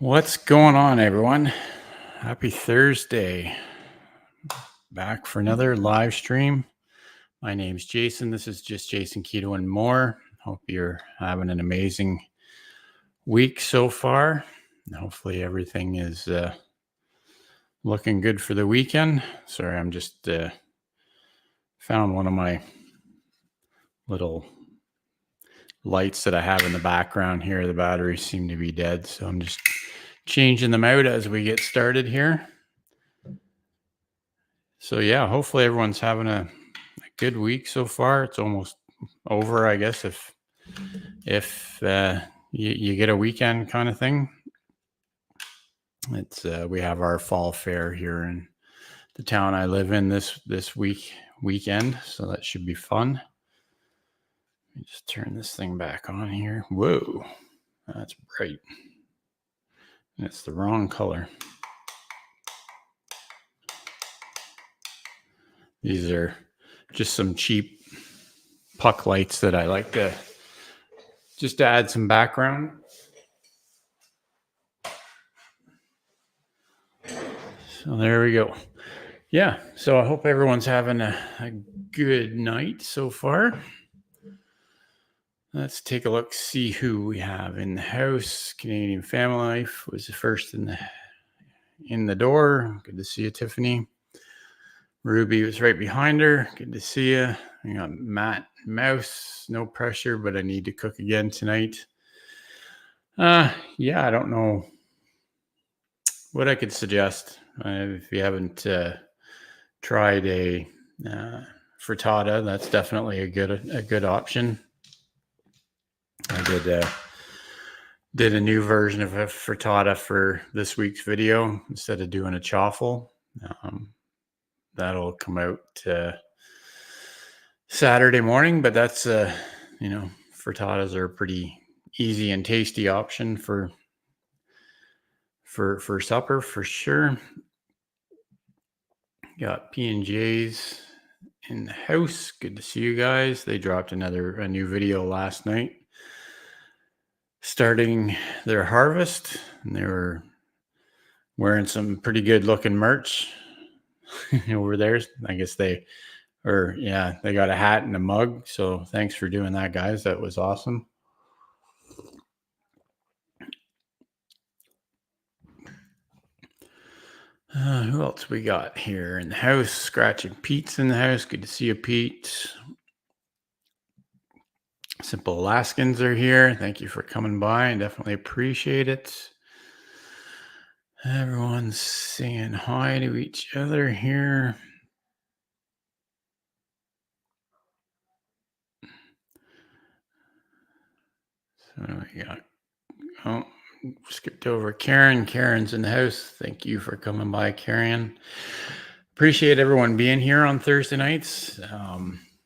What's going on, everyone? Happy Thursday. Back for another live stream. My name's Jason. This is just Jason Keto and more. Hope you're having an amazing week so far. And hopefully, everything is looking good for the weekend. Sorry, I'm just found one of my little lights that I have in the background here. The batteries seem to be dead, so I'm just changing them out as we get started here. So yeah, hopefully everyone's having a good week so far. It's almost over, I guess, if you get a weekend kind of thing. It's we have our fall fair here in the town I live in this weekend, so that should be fun. Let me just turn this thing back on here. Whoa, that's bright. And it's the wrong color. These are just some cheap puck lights that I like to just to add some background. So there we go. Yeah, so I hope everyone's having a good night so far. Let's take a look, see who we have in the house. Canadian Family Life was the first in the door. Good to see you, Tiffany. Ruby was right behind her. Good to see you. We got Matt Mouse. No pressure, but I need to cook again tonight. Yeah, I don't know what I could suggest. If you haven't tried a frittata, that's definitely a good option. I did a new version of a frittata for this week's video instead of doing a chaffle. That'll come out Saturday morning, but that's frittatas are a pretty easy and tasty option for supper for sure. Got P&J's in the house. Good to see you guys. They dropped a new video last night starting their harvest, and they were wearing some pretty good looking merch over there. I guess they got a hat and a mug. So thanks for doing that, guys. That was awesome. Who else we got here in the house? Scratching Pete's in the house. Good to see you, Pete. Simple Alaskans are here. Thank you for coming by. I definitely appreciate it. Everyone's saying hi to each other here. So we got, skipped over Karen. Karen's in the house. Thank you for coming by, Karen. Appreciate everyone being here on Thursday nights.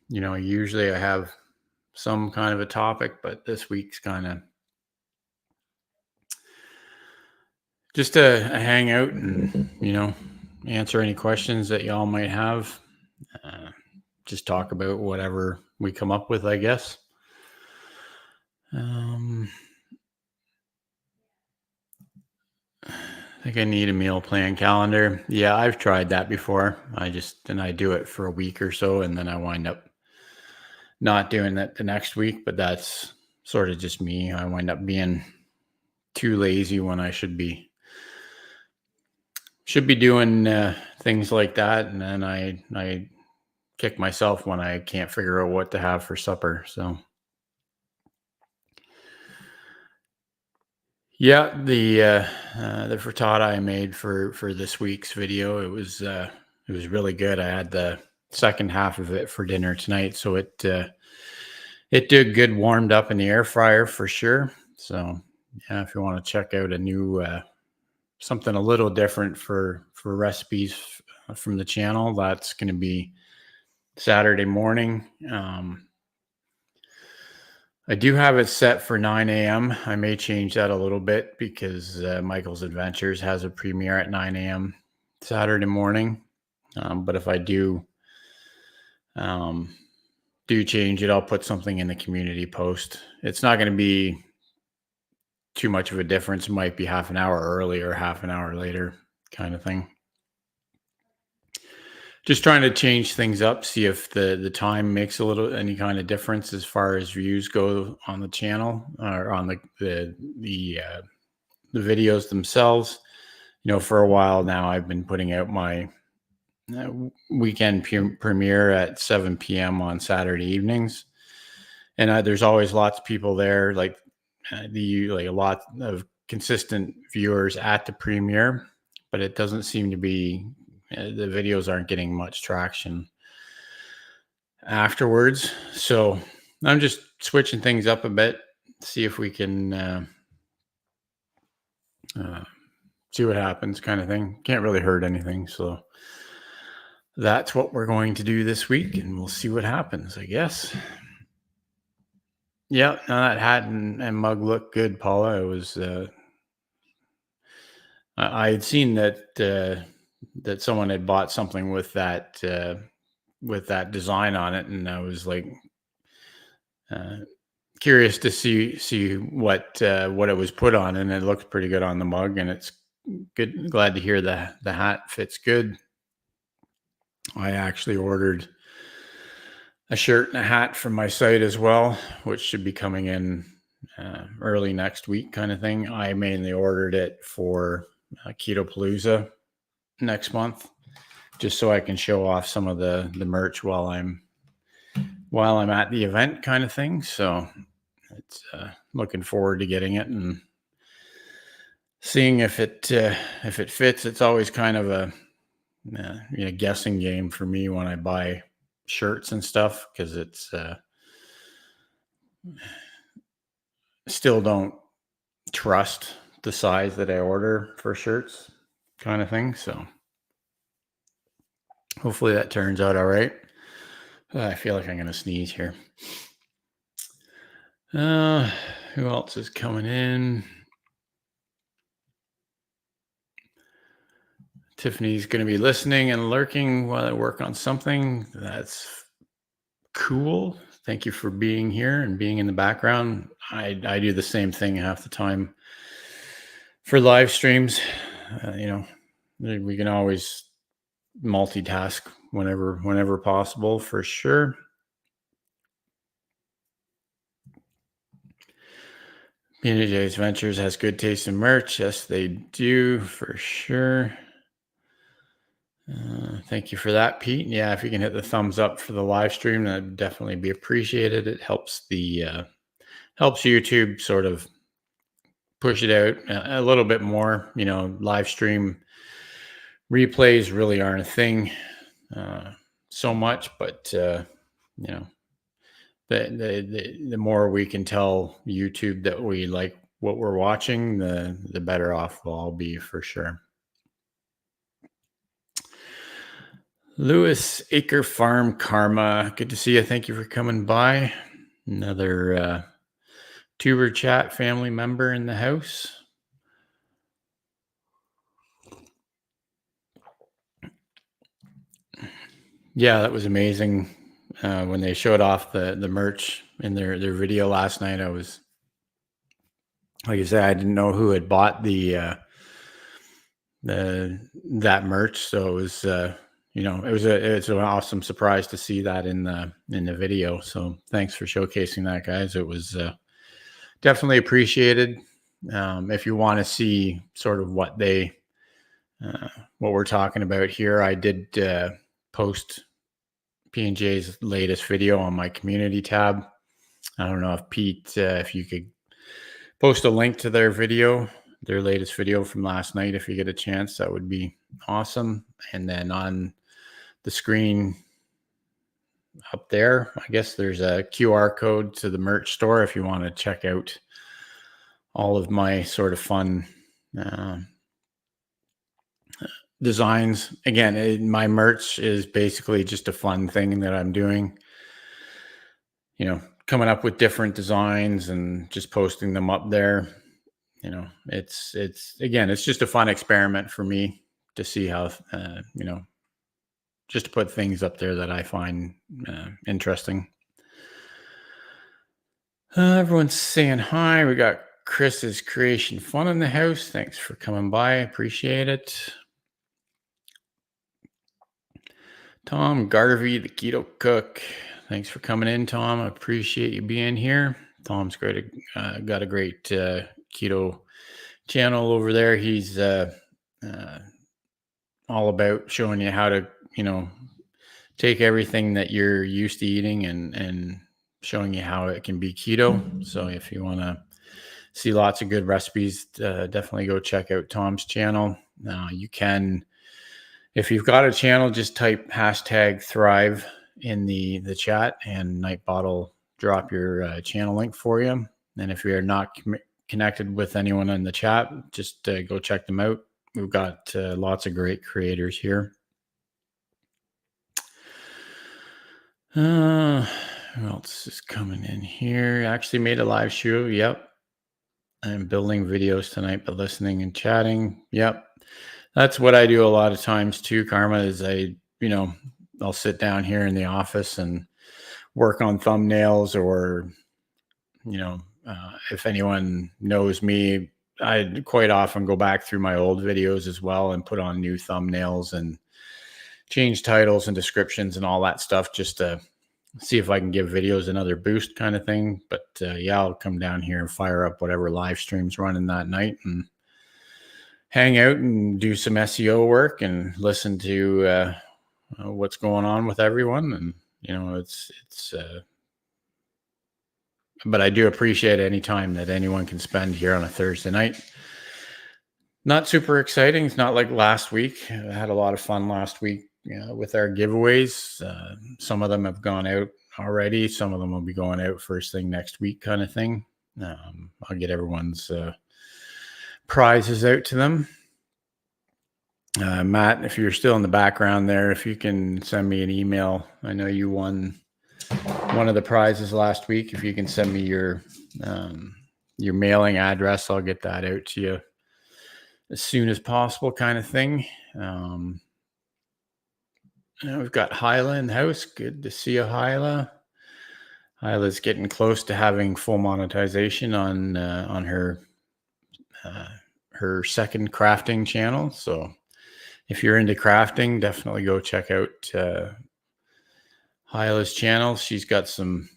Usually I have some kind of a topic, but this week's kind of just a hangout and, answer any questions that y'all might have. Just talk about whatever we come up with, I guess. I think I need a meal plan calendar. Yeah, I've tried that before. I do it for a week or so, and then I wind up not doing that the next week. But that's sort of just me. I wind up being too lazy when I should be doing things like that, and then I kick myself when I can't figure out what to have for supper. So yeah, the frittata I made for this week's video, it was really good. I had the second half of it for dinner tonight, so it did good warmed up in the air fryer for sure. So yeah, if you want to check out a new something a little different for recipes from the channel, that's going to be Saturday morning. I do have it set for 9 a.m. I may change that a little bit because Michael's Adventures has a premiere at 9 a.m. Saturday morning. But if I do change it, I'll put something in the community post. It's not going to be too much of a difference. It might be half an hour early or half an hour later kind of thing. Just trying to change things up, see if the time makes any kind of difference as far as views go on the channel or on the videos themselves. For a while now, I've been putting out my weekend premiere at 7 p.m. on Saturday evenings, and there's always lots of people there, like a lot of consistent viewers at the premiere, but it doesn't seem to be the videos aren't getting much traction afterwards. So I'm just switching things up a bit, see if we can see what happens, kind of thing. Can't really hurt anything. So that's what we're going to do this week, and we'll see what happens, I guess. Yeah, now that hat and mug look good, Paula. It was I had seen that someone had bought something with that design on it, and I was like curious to see what it was put on, and it looked pretty good on the mug, and it's good. Glad to hear the hat fits good. I actually ordered a shirt and a hat from my site as well, which should be coming in early next week, kind of thing. I mainly ordered it for Keto Palooza next month, just so I can show off some of the merch while I'm at the event, kind of thing. So it's looking forward to getting it and seeing if it fits. It's always kind of a guessing game for me when I buy shirts and stuff, because it's still don't trust the size that I order for shirts, kind of thing. So hopefully that turns out all right. I feel like I'm going to sneeze here. Who else is coming in? Tiffany's going to be listening and lurking while I work on something. That's cool. Thank you for being here and being in the background. I do the same thing half the time for live streams. We can always multitask whenever possible, for sure. BJ's Ventures has good taste in merch. Yes, they do, for sure. Thank you for that, Pete. Yeah, if you can hit the thumbs up for the live stream, that'd definitely be appreciated. It helps helps YouTube sort of push it out a little bit more. Live stream replays really aren't a thing so much, but the more we can tell YouTube that we like what we're watching, the better off we'll all be, for sure. Lewis Acre Farm Karma, good to see you. Thank you for coming by. Another Tuber Chat family member in the house. Yeah, that was amazing. When they showed off the merch in their video last night, I was, like I said, I didn't know who had bought that merch, so it was it's an awesome surprise to see that in the video. So thanks for showcasing that, guys. It was definitely appreciated. If you want to see sort of what we're talking about here, I did post P&J's latest video on my community tab. I don't know if Pete, if you could post a link to their latest video from last night, if you get a chance, that would be awesome. And then on the screen up there, I guess there's a QR code to the merch store if you want to check out all of my sort of fun designs. Again, my merch is basically just a fun thing that I'm doing, coming up with different designs and just posting them up there. It's just a fun experiment for me to see how, just to put things up there that I find interesting. Everyone's saying hi. We got Chris's Creation Fun in the house. Thanks for coming by. Appreciate it. Tom Garvey, the Keto Cook. Thanks for coming in, Tom. I appreciate you being here. Tom's great. Got a great keto channel over there. He's all about showing you how to, take everything that you're used to eating and showing you how it can be keto. So if you want to see lots of good recipes, definitely go check out Tom's channel. You can, if you've got a channel, just type #Thrive in the chat and Nightbot will drop your channel link for you. And if you're not connected with anyone in the chat, just go check them out. We've got lots of great creators here. Who else is coming in here? Actually made a live show. Yep. I'm building videos tonight, but listening and chatting. Yep. That's what I do a lot of times too, Karma, is I'll sit down here in the office and work on thumbnails or, if anyone knows me, I quite often go back through my old videos as well and put on new thumbnails and change titles and descriptions and all that stuff just to see if I can give videos another boost kind of thing. But I'll come down here and fire up whatever live streams running that night and hang out and do some SEO work and listen to what's going on with everyone. And, but I do appreciate any time that anyone can spend here on a Thursday night. Not super exciting. It's not like last week. I had a lot of fun last week with our giveaways. Some of them have gone out already. Some of them will be going out first thing next week kind of thing. I'll get everyone's prizes out to them. Matt, if you're still in the background there, if you can send me an email. I know you won one of the prizes last week. If you can send me your mailing address, I'll get that out to you as soon as possible kind of thing. We've got Hyla in the house. Good to see you, Hyla. Hyla's getting close to having full monetization on her second crafting channel. So if you're into crafting, definitely go check out Hyla's channel. She's got some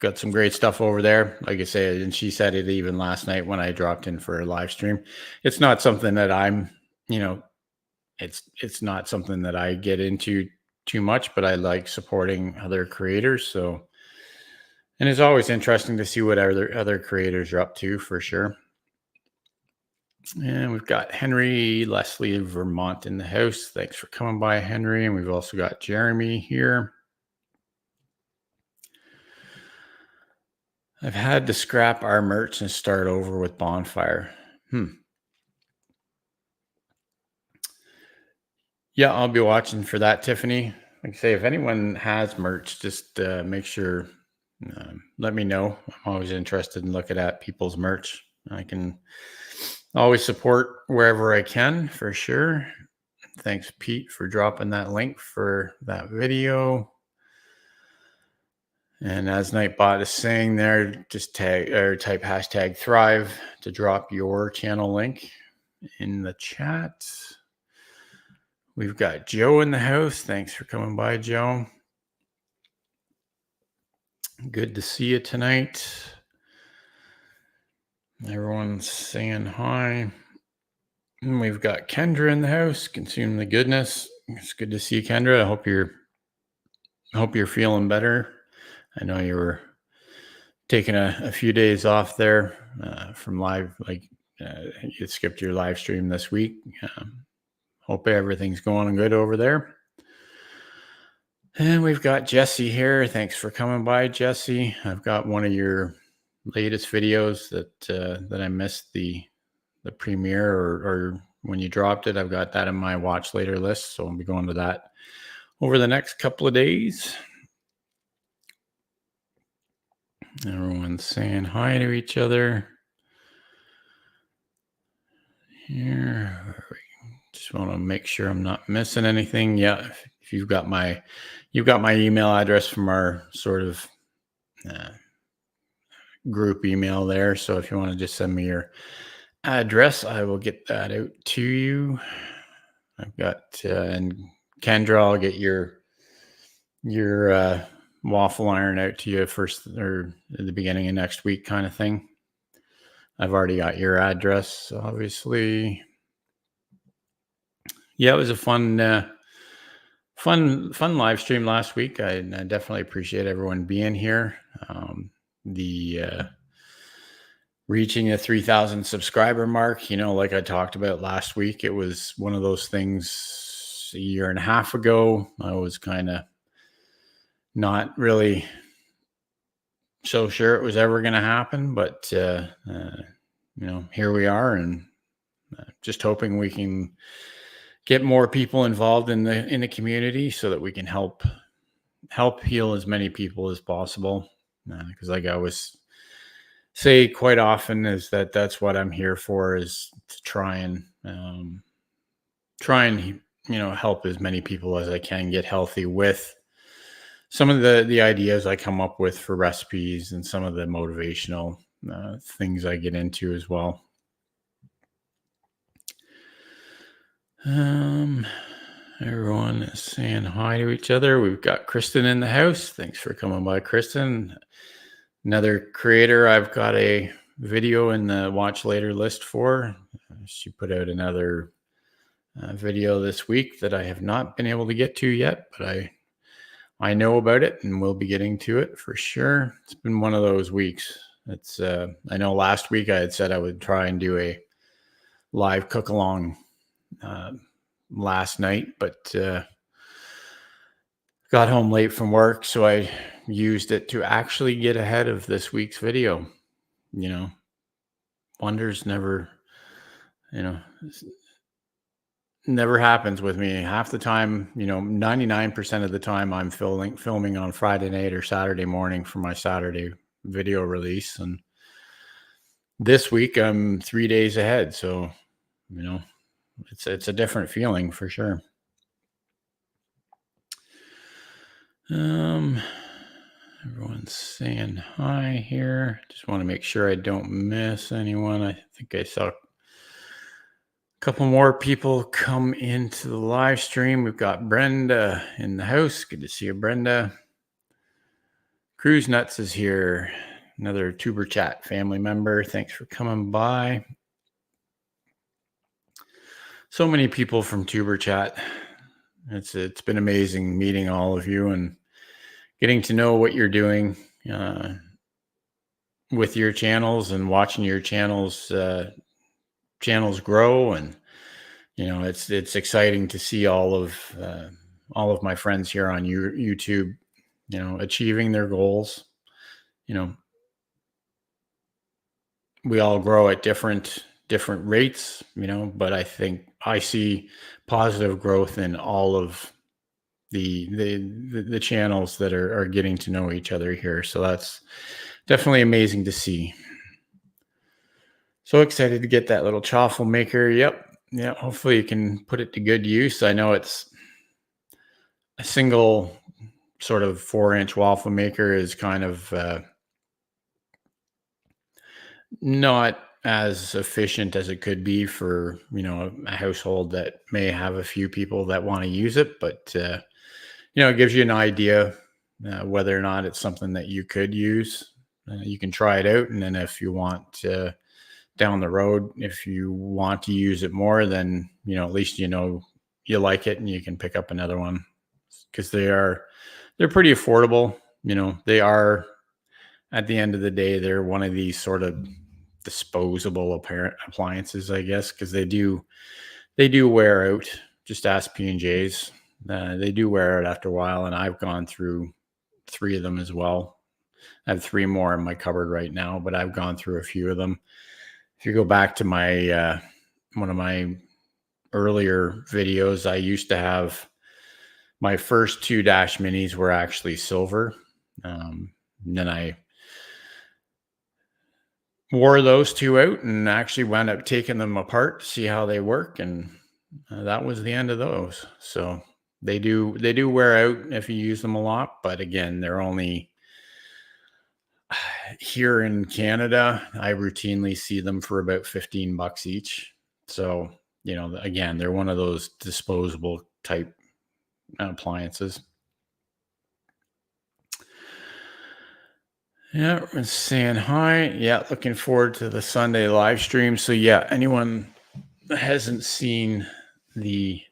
great stuff over there. Like I said, and she said it even last night when I dropped in for a live stream. It's not something that I'm, it's not something that I get into too much, but I like supporting other creators. So, and it's always interesting to see what other creators are up to for sure. And we've got Henry Leslie Vermont in the house. Thanks for coming by, Henry. And we've also got Jeremy here. I've had to scrap our merch and start over with Bonfire. Yeah, I'll be watching for that, Tiffany. Like I say, if anyone has merch, just make sure, let me know. I'm always interested in looking at people's merch. I can always support wherever I can, for sure. Thanks, Pete, for dropping that link for that video. And as Nightbot is saying there, just type #Thrive to drop your channel link in the chat. We've got Joe in the house. Thanks for coming by, Joe. Good to see you tonight. Everyone's saying hi. And we've got Kendra in the house. Consume the goodness. It's good to see you, Kendra. I hope you're feeling better. I know you were taking a few days off there from live, you skipped your live stream this week. Hope everything's going good over there. And we've got Jesse here. Thanks for coming by, Jesse. I've got one of your latest videos that I missed the premiere or when you dropped it. I've got that in my watch later list, so I'll be going to that over the next couple of days. Everyone's saying hi to each other here. Just want to make sure I'm not missing anything. Yeah, if you've got my email address from our sort of group email there. So if you want to just send me your address, I will get that out to you. I've got and Kendra, I'll get your waffle iron out to you first or at the beginning of next week, kind of thing. I've already got your address, obviously. Yeah, it was a fun live stream last week. I definitely appreciate everyone being here. The reaching a 3,000 subscriber mark, like I talked about last week, it was one of those things a year and a half ago. I was kind of not really so sure it was ever going to happen, but here we are, and just hoping we can get more people involved in the community so that we can help heal as many people as possible. Because like I always say quite often is that's what I'm here for, is to try and help as many people as I can get healthy with some of the ideas I come up with for recipes and some of the motivational things I get into as well. Everyone is saying hi to each other. We've got Kristen in the house. Thanks for coming by, Kristen. Another creator I've got a video in the watch later list for. She put out another video this week that I have not been able to get to yet, but I know about it and we'll be getting to it for sure. It's been one of those weeks. It's I know last week I had said I would try and do a live cook along last night, but got home late from work, so I used it to actually get ahead of this week's video. Wonders never happens with me. Half the time, 99% of the time I'm filming on Friday night or Saturday morning for my Saturday video release, and this week I'm 3 days ahead, so it's a different feeling for sure. Everyone's saying hi here. Just want to make sure I don't miss anyone. I think I saw a couple more people come into the live stream. We've got Brenda in the house. Good to see you, Brenda. Cruise Nuts is here. Another Tuber Chat family member. Thanks for coming by. So many people from Tuber Chat. It's been amazing meeting all of you and getting to know what you're doing with your channels and watching your channels grow. And it's exciting to see all of my friends here on YouTube achieving their goals. We all grow at different rates, but I think I see positive growth in all of the channels that are getting to know each other here. So that's definitely amazing to see. So excited to get that little chaffle maker. Yep. Yeah. Hopefully you can put it to good use. I know it's a single sort of 4-inch waffle maker is kind of not as efficient as it could be for, a household that may have a few people that want to use it, but it gives you an idea whether or not it's something that you could use. You can try it out, and then if you want down the road, if you want to use it more, then at least you like it, and you can pick up another one, because they're pretty affordable. They are, at the end of the day, they're one of these sort of disposable appliances, I guess, because they do wear out. Just ask P&J's. They do wear out after a while, and I've gone through 3 of them as well. I have 3 more in my cupboard right now, but I've gone through a few of them. If you go back to my one of my earlier videos, I used to have my first 2 Dash Minis were actually silver. And then I wore those 2 out and actually wound up taking them apart to see how they work, and that was the end of those. So they do wear out if you use them a lot, but again, they're only here in Canada, I routinely see them for about $15 each. So, again, they're one of those disposable type appliances. Yeah, we're saying hi. Yeah, looking forward to the Sunday live stream. So yeah, anyone that hasn't seen I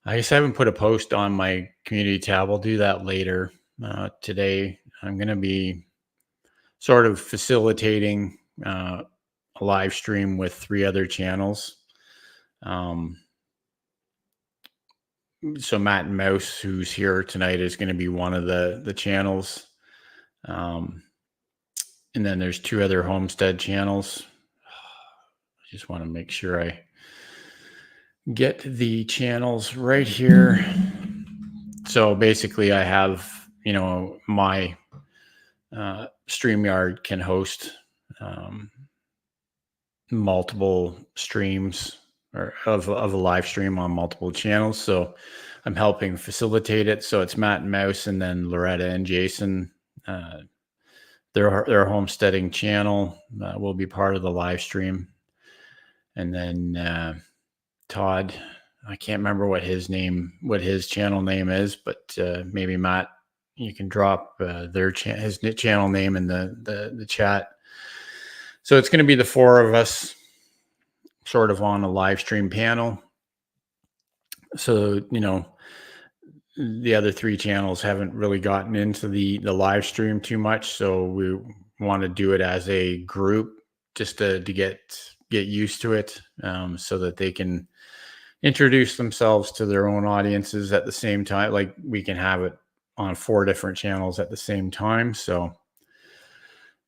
guess I haven't put a post on my community tab. I'll do that later. Today, I'm going to be sort of facilitating a live stream with 3 other channels. So Matt and Mouse, who's here tonight, is going to be one of the channels. And then there's 2 other homestead channels. I just want to make sure I get the channels right here. So basically I have, my StreamYard can host multiple streams or of a live stream on multiple channels. So I'm helping facilitate it. So it's Matt and Mouse, and then Loretta and Jason. Their homesteading channel will be part of the live stream. And then Todd, I can't remember what his channel name is, but maybe Matt, you can drop his channel name in the chat. So it's going to be the 4 of us sort of on a live stream panel. So, the other 3 channels haven't really gotten into the live stream too much. So we want to do it as a group just to get used to it, so that they can introduce themselves to their own audiences at the same time. Like we can have it on 4 different channels at the same time. So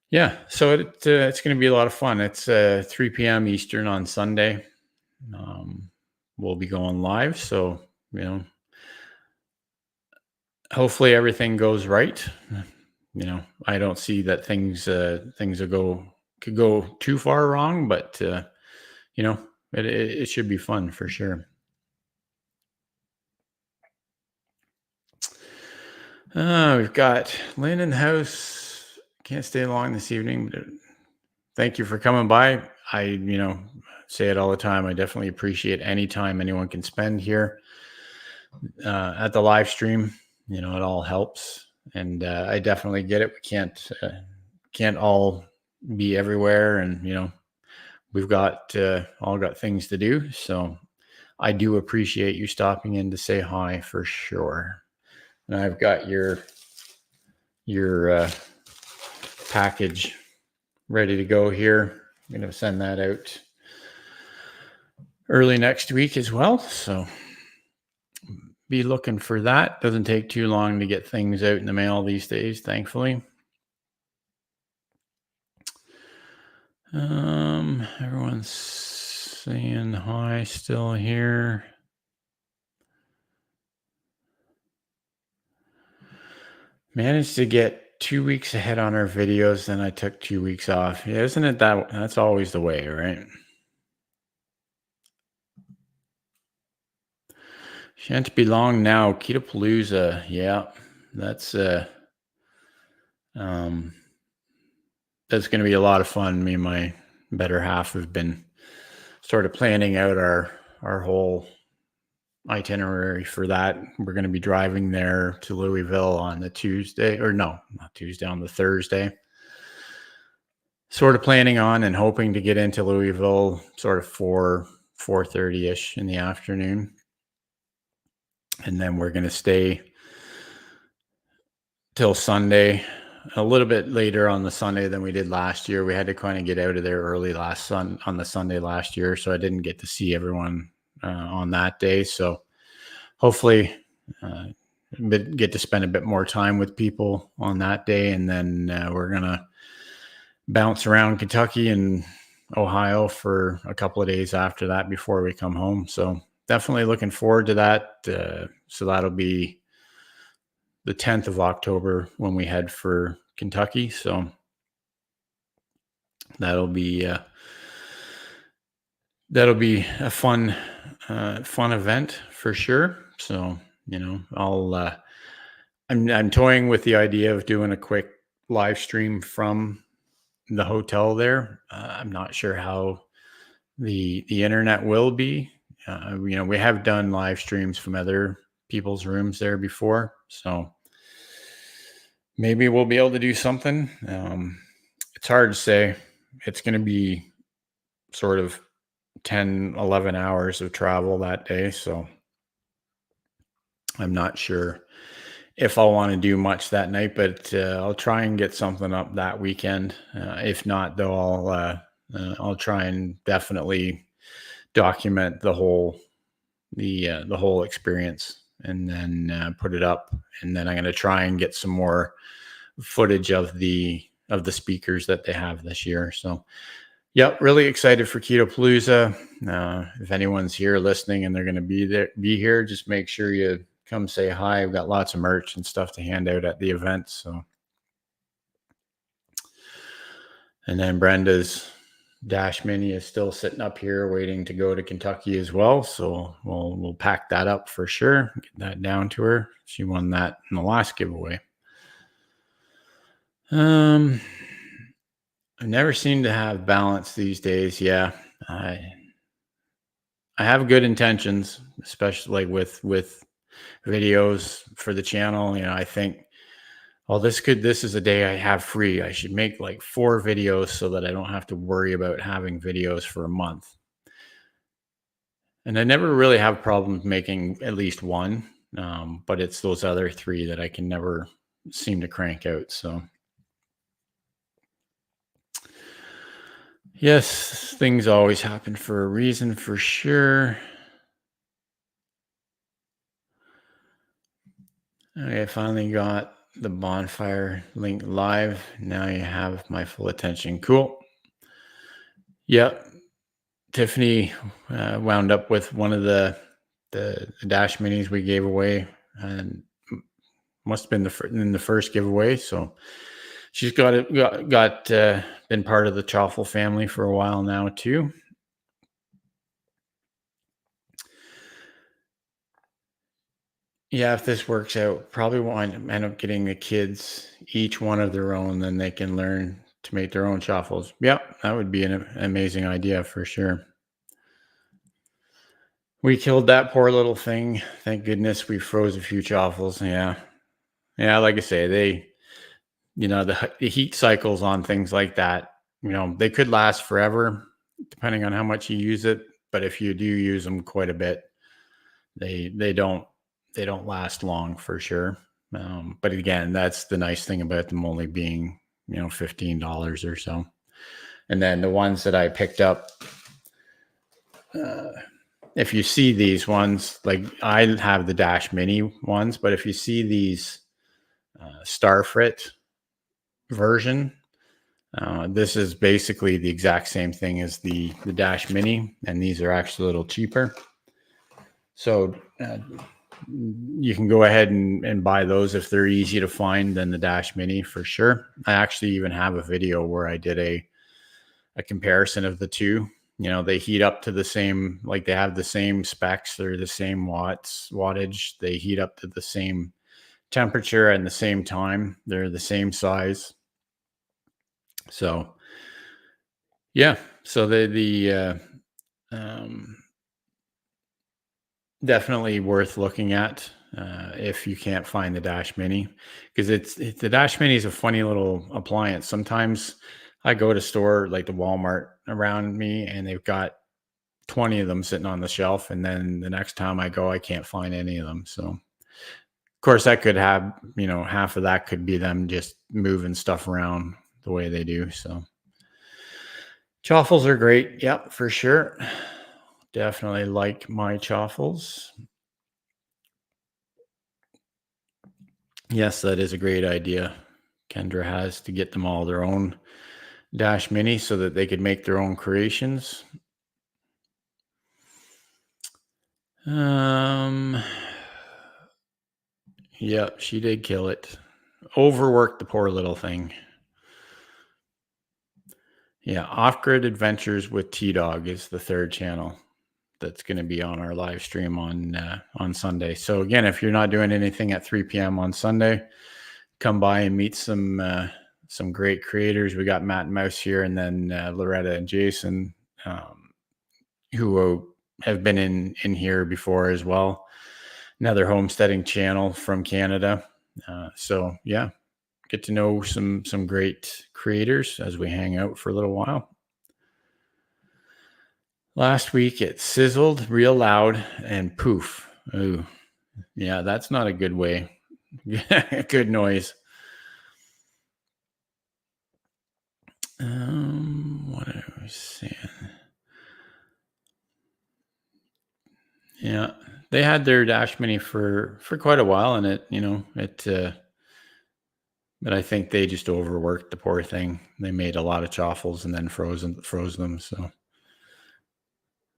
yeah, so it's going to be a lot of fun. It's 3 p.m. Eastern on Sunday. We'll be going live. So, hopefully everything goes right. I don't see that things could go too far wrong, but it should be fun for sure. We've got Lynn in the house. Can't stay long this evening, but thank you for coming by. I, say it all the time. I definitely appreciate any time anyone can spend here at the live stream. It all helps, and I definitely get it. We can't all be everywhere, and we've all got things to do. So I do appreciate you stopping in to say hi for sure. And I've got your package ready to go here. I'm going to send that out early next week as well. So be looking for that. Doesn't take too long to get things out in the mail these days, thankfully. Everyone's saying hi still here. Managed to get 2 weeks ahead on our videos, then I took 2 weeks off. Yeah, isn't it that's always the way, right? Shan't be long now. Ketopalooza. Yeah, that's going to be a lot of fun. Me and my better half have been sort of planning out our whole itinerary for that. We're going to be driving there to Louisville on the Tuesday, or no, not Tuesday, on the Thursday. Sort of planning on and hoping to get into Louisville sort of 4:30ish in the afternoon. And then we're going to stay till Sunday, a little bit later on the Sunday than we did last year. We had to kind of get out of there early on the Sunday last year, so I didn't get to see everyone on that day. So hopefully get to spend a bit more time with people on that day. And then we're going to bounce around Kentucky and Ohio for a couple of days after that before we come home. So definitely looking forward to that. So that'll be the 10th of October when we head for Kentucky. So that'll be a fun event for sure. So I'm toying with the idea of doing a quick live stream from the hotel there. I'm not sure how the internet will be. We have done live streams from other people's rooms there before, so maybe we'll be able to do something. It's hard to say. It's going to be sort of 10, 11 hours of travel that day, so I'm not sure if I'll want to do much that night, but I'll try and get something up that weekend. If not, though, I'll try and definitely document the whole experience, and then put it up. And then I'm going to try and get some more footage of the speakers that they have this year. So, yeah, really excited for Keto Palooza. If anyone's here listening and they're going to be here, just make sure you come say hi. We've got lots of merch and stuff to hand out at the event. So, and then Brenda's Dash Mini is still sitting up here waiting to go to Kentucky as well. So we'll pack that up for sure. Get that down to her. She won that in the last giveaway. I never seem to have balance these days. Yeah, I have good intentions, especially with videos for the channel. I think, well, this is a day I have free. I should make like 4 videos so that I don't have to worry about having videos for a month. And I never really have problems making at least one, but it's those other 3 that I can never seem to crank out. So, yes, things always happen for a reason, for sure. Okay, I finally got the bonfire link live. Now you have my full attention. Cool. Yep. Tiffany wound up with one of the Dash Minis we gave away, and must have been in the first giveaway. So she's been part of the Chaffle family for a while now too. Yeah, if this works out, probably won't end up getting the kids each one of their own, then they can learn to make their own chaffles. Yep, that would be an amazing idea for sure. We killed that poor little thing. Thank goodness we froze a few chaffles. Yeah. Yeah, like I say, the heat cycles on things like that, they could last forever depending on how much you use it. But if you do use them quite a bit, they don't last long for sure. But again, that's the nice thing about them only being, $15 or so. And then the ones that I picked up, if you see these ones, like I have the Dash Mini ones, but if you see these Starfrit version, this is basically the exact same thing as the Dash Mini, and these are actually a little cheaper. So you can go ahead and buy those if they're easy to find than the Dash Mini for sure. I actually even have a video where I did a comparison of the two. They heat up to the same, like they have the same specs, they're the same wattage, they heat up to the same temperature and the same time, they're the same size. So yeah, so definitely worth looking at if you can't find the Dash Mini, because the Dash Mini is a funny little appliance. Sometimes I go to store like the Walmart around me and they've got 20 of them sitting on the shelf, and then the next time I go, I can't find any of them. So of course that could have, half of that could be them just moving stuff around the way they do. So chaffles are great. Yep, for sure. Definitely like my chaffles. Yes, that is a great idea. Kendra has to get them all their own Dash Mini so that they could make their own creations. Yeah, she did kill it. Overworked the poor little thing. Yeah, Off-Grid Adventures with T-Dog is the 3rd channel that's going to be on our live stream on Sunday. So again, if you're not doing anything at 3 p.m. on Sunday, come by and meet some some great creators. We got Matt and Mouse here, and then Loretta and Jason, who have been in here before as well. Another homesteading channel from Canada. So yeah, get to know some great creators as we hang out for a little while. Last week it sizzled real loud and poof. Ooh, yeah, that's not a good way. Good noise. What I was saying. Yeah, they had their Dash Mini for quite a while, and but I think they just overworked the poor thing. They made a lot of chaffles and then froze them. So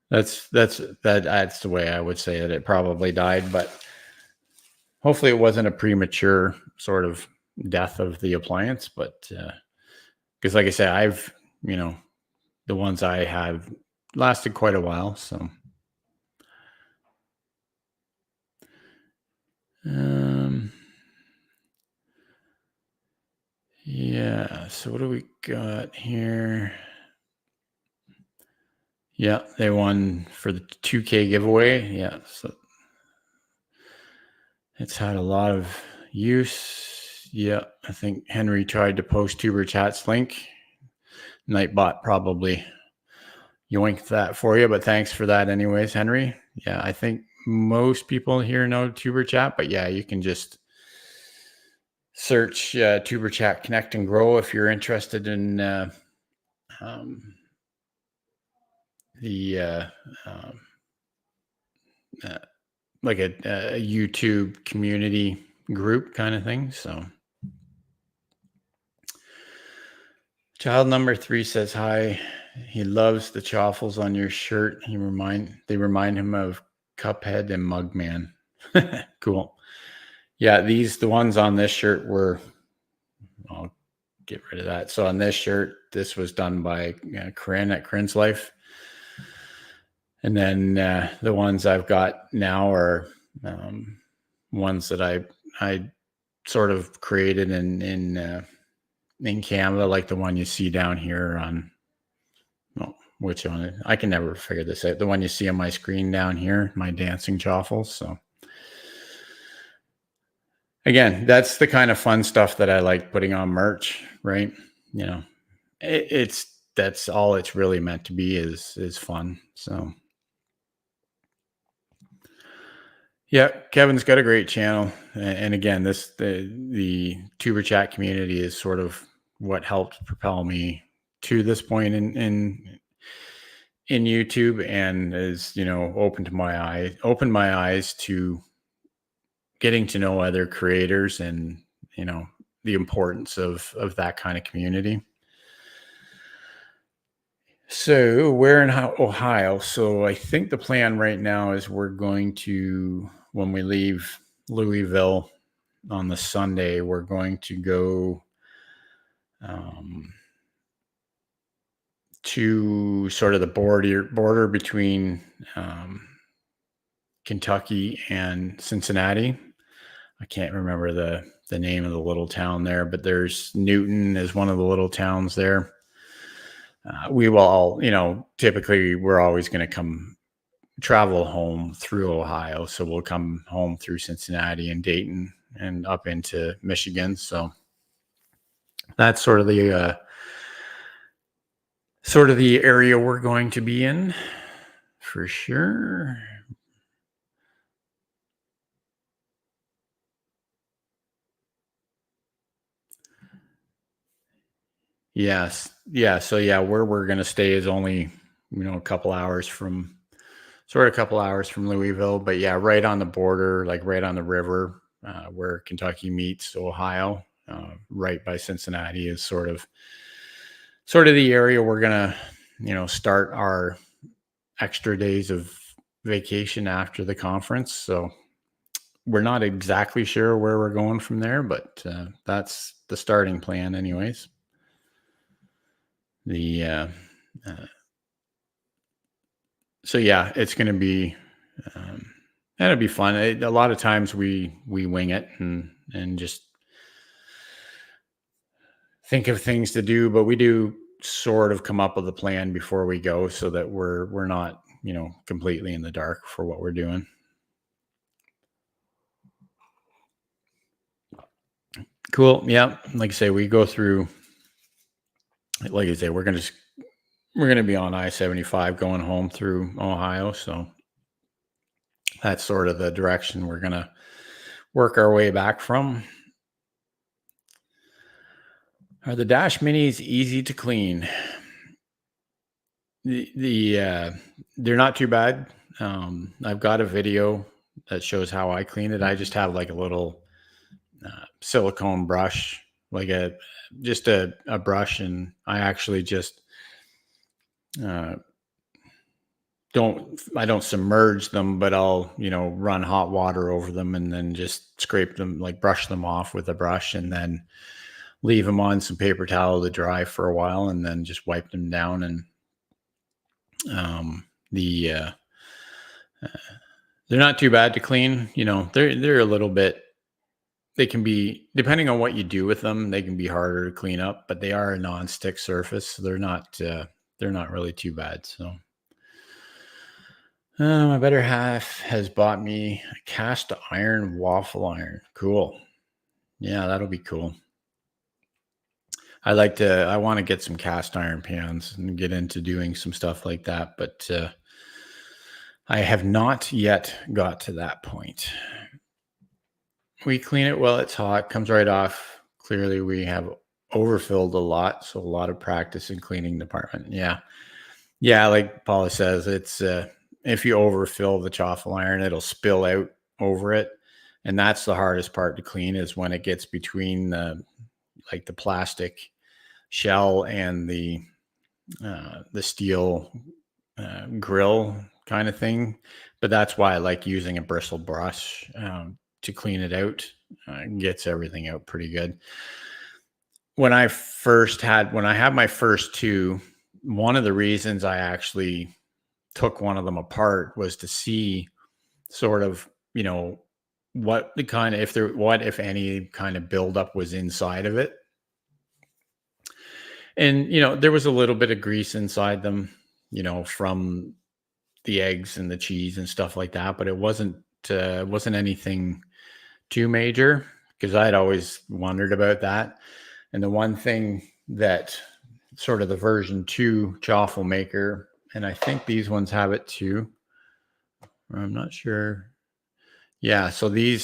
that's the way I would say that it probably died. But hopefully, it wasn't a premature sort of death of the appliance. But because, like I said, the ones I have lasted quite a while. So. Yeah, so what do we got here? Yeah, they won for the 2K giveaway. Yeah, so it's had a lot of use. Yeah, I think Henry tried to post Tuber Chat's link. Nightbot probably yoinked that for you, but thanks for that anyways, Henry. Yeah, I think most people here know Tuber Chat, but yeah, you can just search Tuber Chat Connect and Grow if you're interested in the like a YouTube community group kind of thing. So child number 3 says hi. He loves the chaffles on your shirt. They remind him of Cuphead and Mugman. Cool. Yeah, the ones on this shirt I'll get rid of that. So on this shirt, this was done by Corinne at Corinne's Life. And then the ones I've got now are ones that I sort of created in Canada, like the one you see down here on, which one? I can never figure this out. The one you see on my screen down here, my dancing chaffles. So again, that's the kind of fun stuff that I like putting on merch, right? That's all it's really meant to be is fun. So. Yeah, Kevin's got a great channel, and again, the Tuber Chat community is sort of what helped propel me to this point in YouTube, and is opened my eyes to getting to know other creators, and the importance of that kind of community. So we're in Ohio. So I think the plan right now is we're going to, when we leave Louisville on the Sunday, we're going to go to sort of the border between Kentucky and Cincinnati. I can't remember the name of the little town there, but there's Newton is one of the little towns there. We will all, typically we're always going to travel home through Ohio. So we'll come home through Cincinnati and Dayton and up into Michigan. So that's sort of the area we're going to be in for sure. Yes. Yeah. So yeah, where we're going to stay is only, a couple hours from Louisville, but yeah, right on the border, like right on the river, where Kentucky meets Ohio, right by Cincinnati is sort of the area we're going to, start our extra days of vacation after the conference. So we're not exactly sure where we're going from there, but that's the starting plan anyways. So yeah, it's going to be, that'll be fun. A lot of times we wing it and just think of things to do, but we do sort of come up with a plan before we go so that we're not, completely in the dark for what we're doing. Cool. Yeah. Like I say, we go through, like I say, we're gonna be on I-75 going home through Ohio. So that's sort of the direction we're gonna work our way back from. Are the Dash Minis easy to clean? They're not too bad. I've got a video that shows how I clean it. I just have like a little silicone brush, like just a brush, and I actually just uh, don't submerge them, but I'll run hot water over them and then just scrape them, like brush them off with a brush, and then leave them on some paper towel to dry for a while, and then just wipe them down. And the they're not too bad to clean. They're a little bit. They can be, depending on what you do with them, they can be harder to clean up, but they are a non-stick surface, so they're not really too bad. So my better half has bought me a cast iron waffle iron. Cool. Yeah, that'll be cool. I want to get some cast iron pans and get into doing some stuff like that, but I have not yet got to that point. We clean it while it's hot, comes right off. Clearly, we have overfilled a lot, so a lot of practice in cleaning department. Yeah. Like Paula says, it's if you overfill the chaffle iron, it'll spill out over it, and that's the hardest part to clean, is when it gets between the plastic shell and the steel grill kind of thing. But that's why I like using a bristle brush to clean it out. Gets everything out pretty good. When I had my first two, one of the reasons I actually took one of them apart was to see sort of, what the kind of, what, if any, kind of buildup was inside of it. And, there was a little bit of grease inside them, from the eggs and the cheese and stuff like that, but it wasn't anything too major, because I'd always wondered about that. And the one thing that sort of the version 2 chaffle maker, and I think these ones have it too, or I'm not sure. Yeah, so the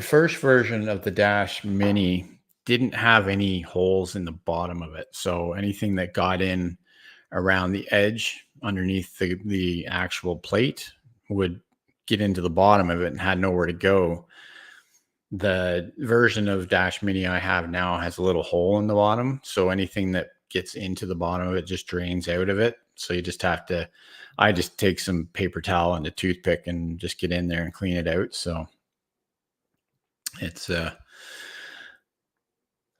first version of the Dash Mini didn't have any holes in the bottom of it. So anything that got in around the edge underneath the actual plate would get into the bottom of it and had nowhere to go. The version of Dash Mini I have now has a little hole in the bottom, so anything that gets into the bottom of it just drains out of it. So you just have to, I just take some paper towel and a toothpick and just get in there and clean it out. So it's like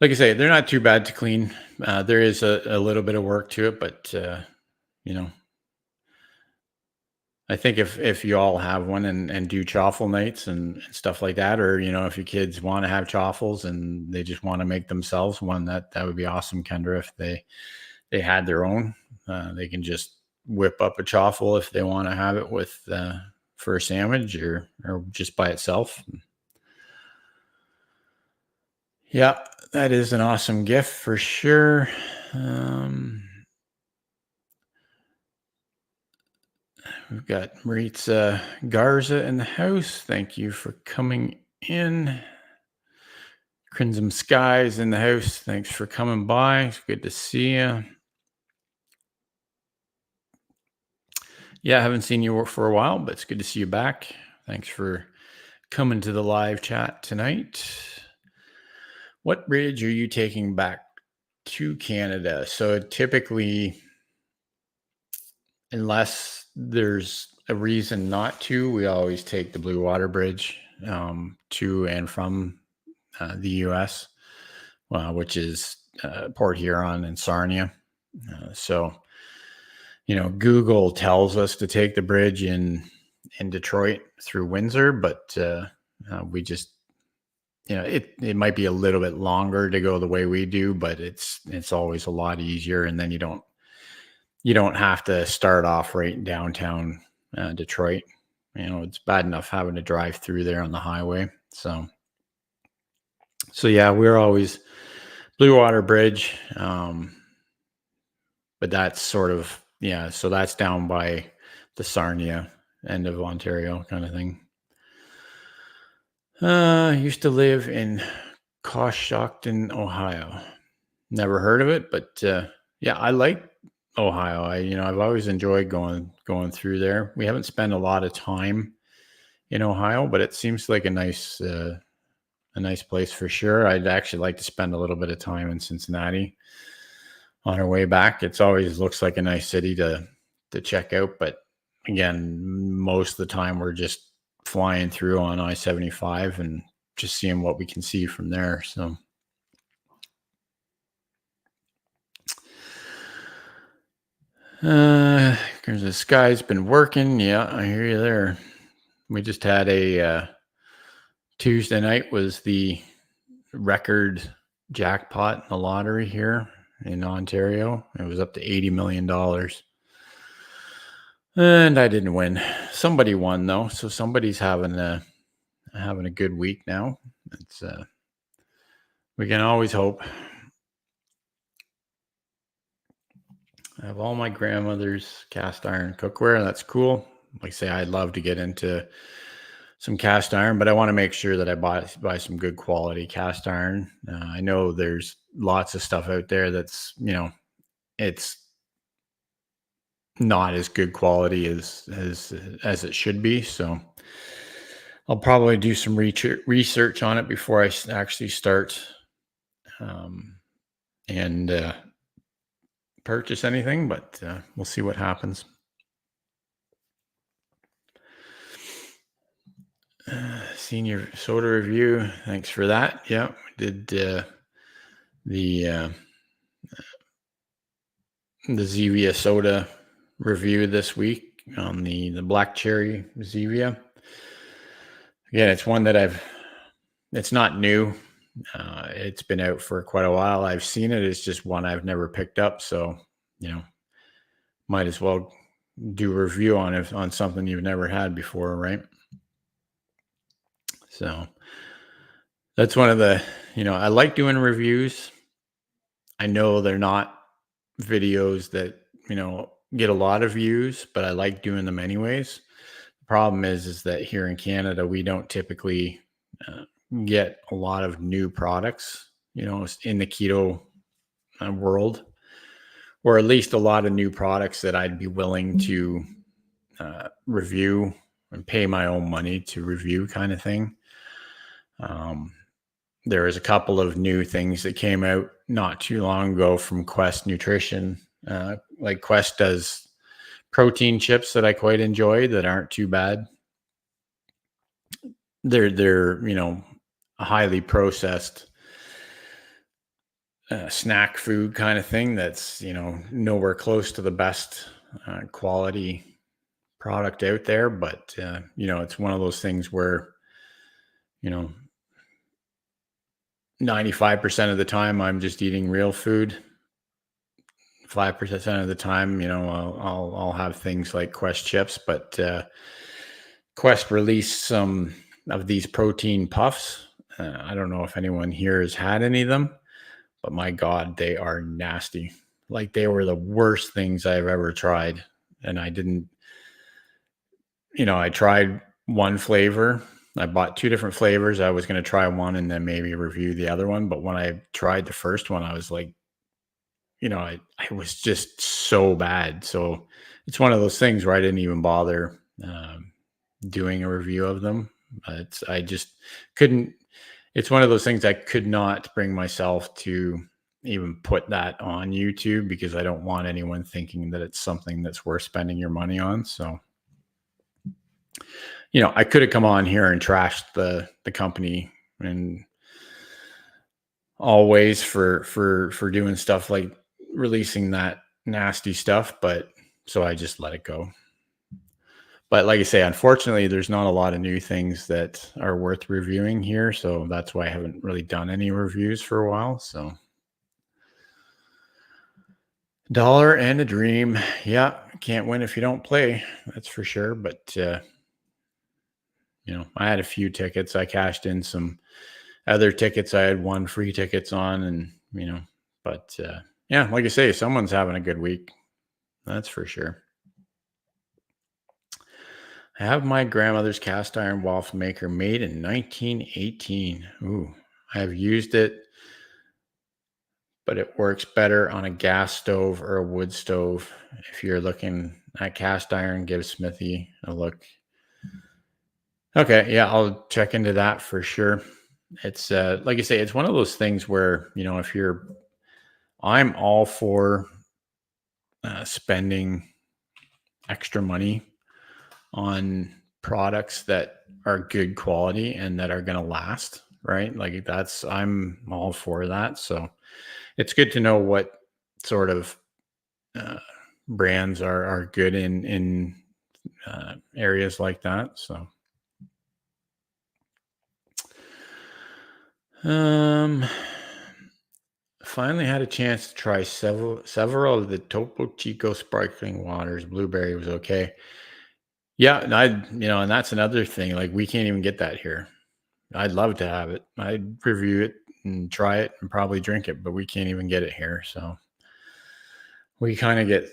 I say, they're not too bad to clean. There is a little bit of work to it, but I think if you all have one and do chaffle nights and stuff like that, or if your kids want to have chaffles and they just want to make themselves one, that would be awesome, Kendra. If they had their own, they can just whip up a chaffle if they want to have it with for a sandwich or just by itself. Yeah, that is an awesome gift for sure. We've got Maritza Garza in the house. Thank you for coming in. Crimson Skies in the house. Thanks for coming by. It's good to see you. Yeah, I haven't seen you for a while, but it's good to see you back. Thanks for coming to the live chat tonight. What bridge are you taking back to Canada? So typically, unless there's a reason not to, we always take the Blue Water Bridge to and from the U.S., which is Port Huron and Sarnia. So, Google tells us to take the bridge in Detroit through Windsor, but we just, it might be a little bit longer to go the way we do, but it's always a lot easier. And then you don't have to start off right in downtown Detroit. It's bad enough having to drive through there on the highway. So yeah, we're always Blue Water Bridge. But that's sort of, yeah, so that's down by the Sarnia end of Ontario kind of thing. I used to live in Coshocton, Ohio. Never heard of it, but yeah, I like Ohio. I've always enjoyed going through there. We haven't spent a lot of time in Ohio, but it seems like a nice place for sure. I'd actually like to spend a little bit of time in Cincinnati on our way back. It's always looks like a nice city to check out, but again, most of the time we're just flying through on I-75 and just seeing what we can see from there. So because the sky's been working. Yeah, I hear you there. We just had a Tuesday night was the record jackpot in the lottery here in Ontario. It was up to $80 million. And I didn't win. Somebody won though, so somebody's having a good week now. It's we can always hope. I have all my grandmother's cast iron cookware. That's cool. Like I say, I'd love to get into some cast iron, but I want to make sure that I buy some good quality cast iron. I know there's lots of stuff out there that's, it's not as good quality as it should be. So I'll probably do some research on it before I actually start and purchase anything, but we'll see what happens. Senior soda review. Thanks for that. Yeah, we did the Zevia soda review this week on the black cherry Zevia. Again, it's one that it's not new. It's been out for quite a while. I've seen it. It's just one I've never picked up. So, might as well do a review on something you've never had before, right? So that's one of the, I like doing reviews. I know they're not videos that, get a lot of views, but I like doing them anyways. The problem is that here in Canada, we don't typically get a lot of new products, in the keto world, or at least a lot of new products that I'd be willing to review and pay my own money to review kind of thing. There was a couple of new things that came out not too long ago from Quest Nutrition. Like Quest does protein chips that I quite enjoy that aren't too bad. They're a highly processed snack food kind of thing that's nowhere close to the best quality product out there, but it's one of those things where 95% of the time I'm just eating real food. 5% of the time, I'll have things like Quest chips, but Quest released some of these protein puffs. I don't know if anyone here has had any of them, but my God, they are nasty. Like they were the worst things I've ever tried. And I didn't, I tried one flavor. I bought two different flavors. I was going to try one and then maybe review the other one. But when I tried the first one, I was like, I was just so bad. So it's one of those things where I didn't even bother doing a review of them. I just couldn't. It's one of those things I could not bring myself to even put that on YouTube because I don't want anyone thinking that it's something that's worth spending your money on. So, I could have come on here and trashed the company and always for doing stuff like releasing that nasty stuff, but so I just let it go. But like I say, unfortunately, there's not a lot of new things that are worth reviewing here. So that's why I haven't really done any reviews for a while. So dollar and a dream. Yeah, can't win if you don't play. That's for sure. But I had a few tickets. I cashed in some other tickets. I had one free tickets on, and but yeah, like I say, someone's having a good week. That's for sure. I have my grandmother's cast iron waffle maker made in 1918. Ooh, I have used it, but it works better on a gas stove or a wood stove. If you're looking at cast iron, give Smithy a look. Okay, yeah, I'll check into that for sure. It's like I say, it's one of those things where, if I'm all for spending extra money on products that are good quality and that are going to last, right? Like I'm all for that. So it's good to know what sort of uh, brands are good in areas like that. So, um, finally had a chance to try several of the Topo Chico sparkling waters. Blueberry was okay. Yeah, and and that's another thing. Like we can't even get that here. I'd love to have it. I'd review it and try it and probably drink it, but we can't even get it here. So we kind of get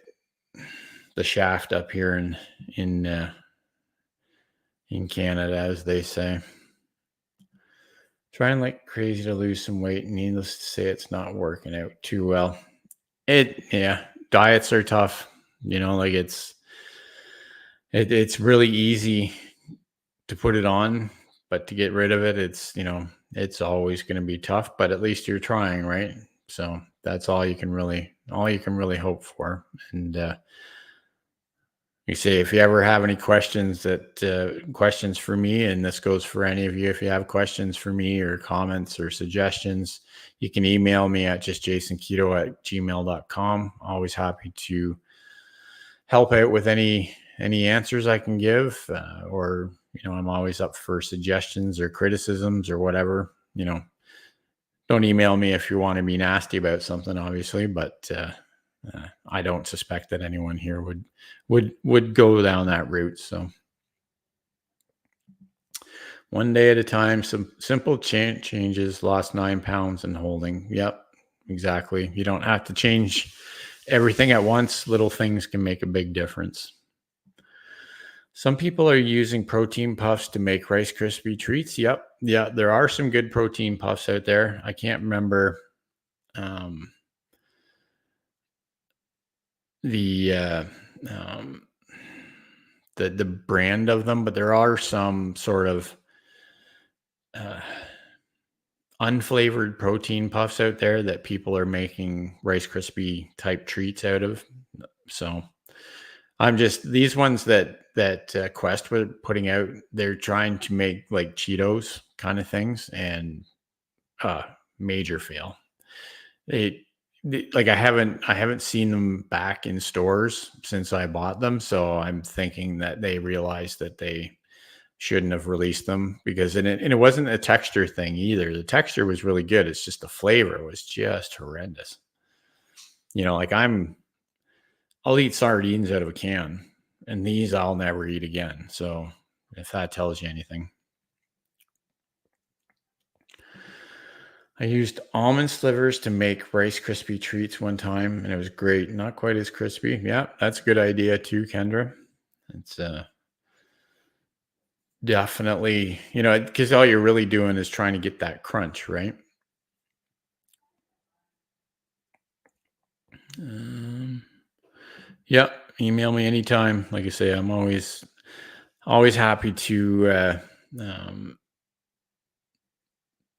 the shaft up here in Canada, as they say. Trying like crazy to lose some weight. Needless to say, it's not working out too well. Yeah, diets are tough. Like it's really easy to put it on, but to get rid of it, it's always going to be tough. But at least you're trying, right? So that's all you can really hope for. And you say if you ever have any questions for me, and this goes for any of you, if you have questions for me or comments or suggestions, you can email me at justjasonketo@gmail.com. Always happy to help out with any answers I can give, or I'm always up for suggestions or criticisms or whatever. Don't email me if you want to be nasty about something, obviously, but I don't suspect that anyone here would go down that route. So one day at a time, some simple changes. Lost 9 pounds and holding. Yep, exactly. You don't have to change everything at once. Little things can make a big difference. Some people are using protein puffs to make Rice Krispie treats. Yep. Yeah, there are some good protein puffs out there. I can't remember um, the um, the brand of them, but there are some sort of uh, unflavored protein puffs out there that people are making Rice Krispie type treats out of. So I'm just these ones that Quest were putting out. They're trying to make like Cheetos kind of things, and major fail. Like I haven't seen them back in stores since I bought them, so I'm thinking that they realized that they shouldn't have released them because and it wasn't a texture thing either. The texture was really good. It's just the flavor was just horrendous. Like I'll eat sardines out of a can, and these I'll never eat again. So if that tells you anything. I used almond slivers to make Rice Krispie treats one time, and it was great. Not quite as crispy. Yeah, that's a good idea too, Kendra. It's definitely, because all you're really doing is trying to get that crunch, right? Um, yeah, email me anytime. Like I say, I'm always happy um,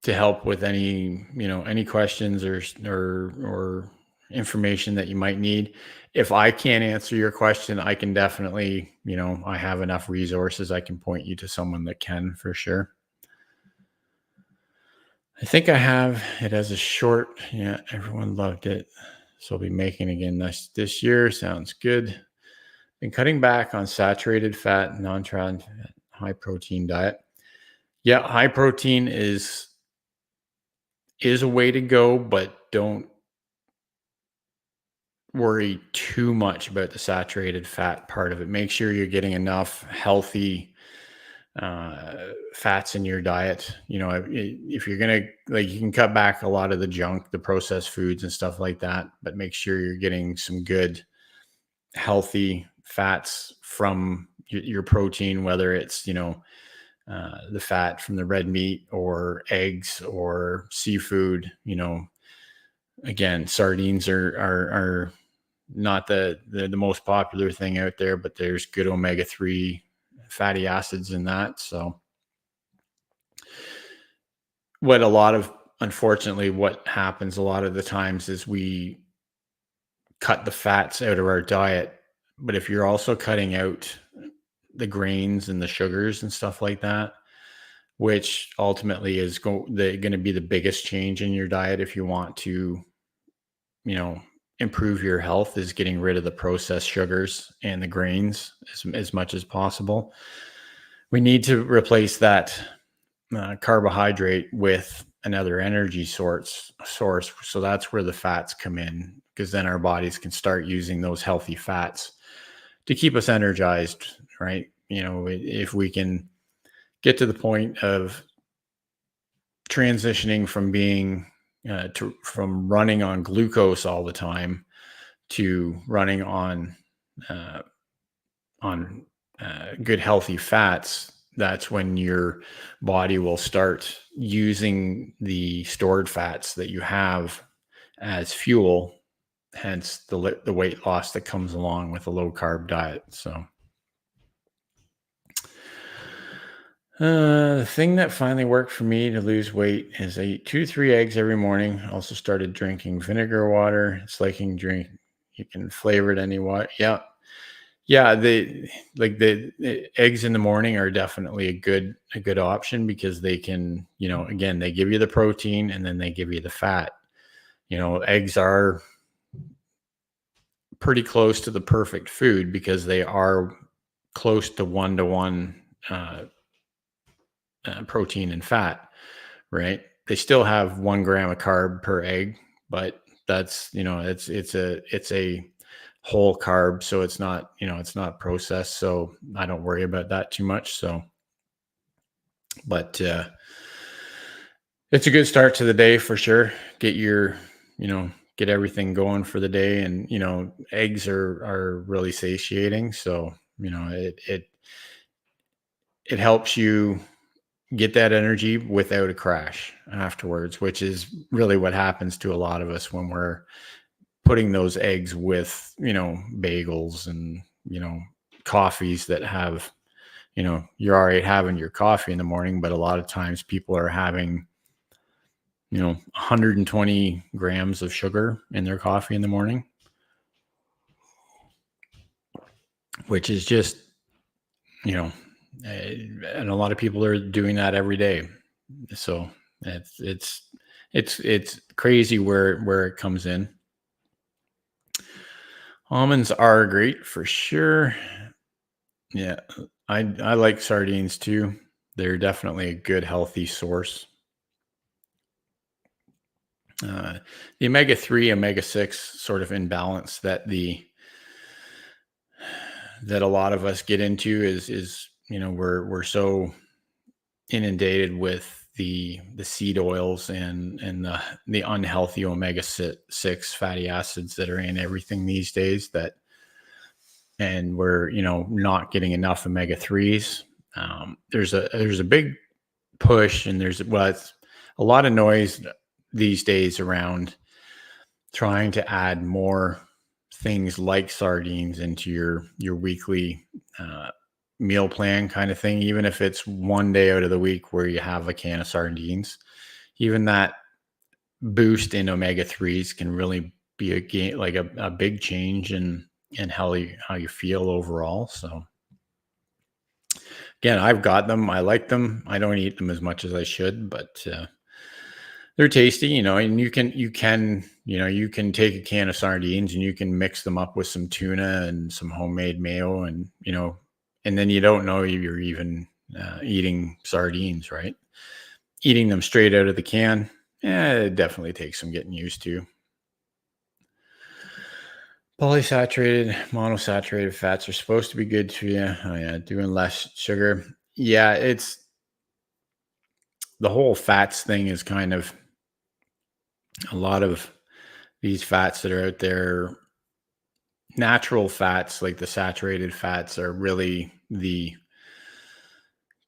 to help with any questions or information that you might need. If I can't answer your question, I can definitely, I have enough resources. I can point you to someone that can for sure. I think I have it as a short. Yeah, everyone loved it. So I'll be making again this year. Sounds good. been cutting back on saturated fat, non-trans, high protein diet. Yeah, high protein is a way to go, but don't worry too much about the saturated fat part of it. Make sure you're getting enough healthy fats in your diet. If you're gonna, like, you can cut back a lot of the junk, the processed foods and stuff like that, but make sure you're getting some good healthy fats from your protein, whether it's the fat from the red meat or eggs or seafood. Again, sardines are not the most popular thing out there, but there's good omega-3 fatty acids in that. So unfortunately, what happens a lot of the times is we cut the fats out of our diet. But if you're also cutting out the grains and the sugars and stuff like that, which ultimately is going to be the biggest change in your diet if you want to, improve your health, is getting rid of the processed sugars and the grains as much as possible. We need to replace that carbohydrate with another energy source. So that's where the fats come in, because then our bodies can start using those healthy fats to keep us energized, right? If we can get to the point of transitioning from being from running on glucose all the time to running on uh, good healthy fats, that's when your body will start using the stored fats that you have as fuel, hence the weight loss that comes along with a low carb diet. So the thing that finally worked for me to lose weight is I eat 2 to 3 eggs every morning. Also started drinking vinegar water. It's like you can flavor it any way. Yeah. Yeah, the eggs in the morning are definitely a good option, because they can, again, they give you the protein and then they give you the fat. Eggs are pretty close to the perfect food because they are close to 1-to-1 protein and fat, right? They still have 1 gram of carb per egg, but that's, it's a whole carb, so it's not processed, so I don't worry about that too much. So but it's a good start to the day for sure. Get everything going for the day. And eggs are really satiating, so it helps you get that energy without a crash afterwards, which is really what happens to a lot of us when we're putting those eggs with bagels and coffees that have, you're already having your coffee in the morning, but a lot of times people are having 120 grams of sugar in their coffee in the morning, which is just, and a lot of people are doing that every day. So it's crazy where it comes in. Almonds are great for sure. Yeah, I like sardines too. They're definitely a good healthy source. The omega-3, omega-6 sort of imbalance that a lot of us get into is we're so inundated with the seed oils and the unhealthy omega-6 fatty acids that are in everything these days, and we're not getting enough omega-3s. There's a big push, and it's a lot of noise these days around trying to add more things like sardines into your weekly meal plan kind of thing, even if it's one day out of the week where you have a can of sardines. Even that boost in omega-3s can really be a big change in how you feel overall. So again, I've got them. I like them. I don't eat them as much as I should, but they're tasty, and you can take a can of sardines and you can mix them up with some tuna and some homemade mayo, and then you don't know you're even eating sardines, right? Eating them straight out of the can, it definitely takes some getting used to. Polysaturated, monosaturated fats are supposed to be good for you. Oh yeah, doing less sugar. Yeah, it's the whole fats thing is kind of a lot of these fats that are out there. Natural fats, like the saturated fats, are really the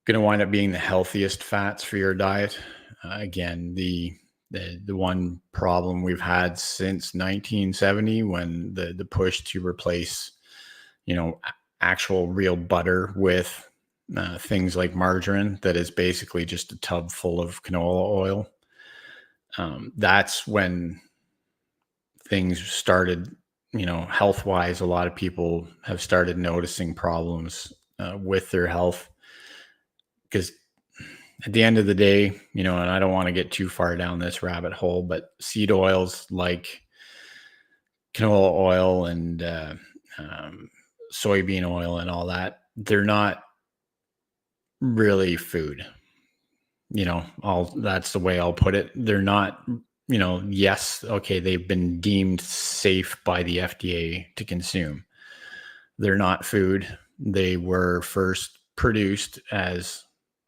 going to wind up being the healthiest fats for your diet. Again, the one problem we've had since 1970, when the push to replace, actual real butter with things like margarine, that is basically just a tub full of canola oil. That's when things started, health wise. A lot of people have started noticing problems with their health, because at the end of the day, and I don't want to get too far down this rabbit hole, but seed oils like canola oil and soybean oil and all that, they're not really food. That's the way I'll put it. They're not, yes, okay, they've been deemed safe by the FDA to consume. They're not food. They were first produced as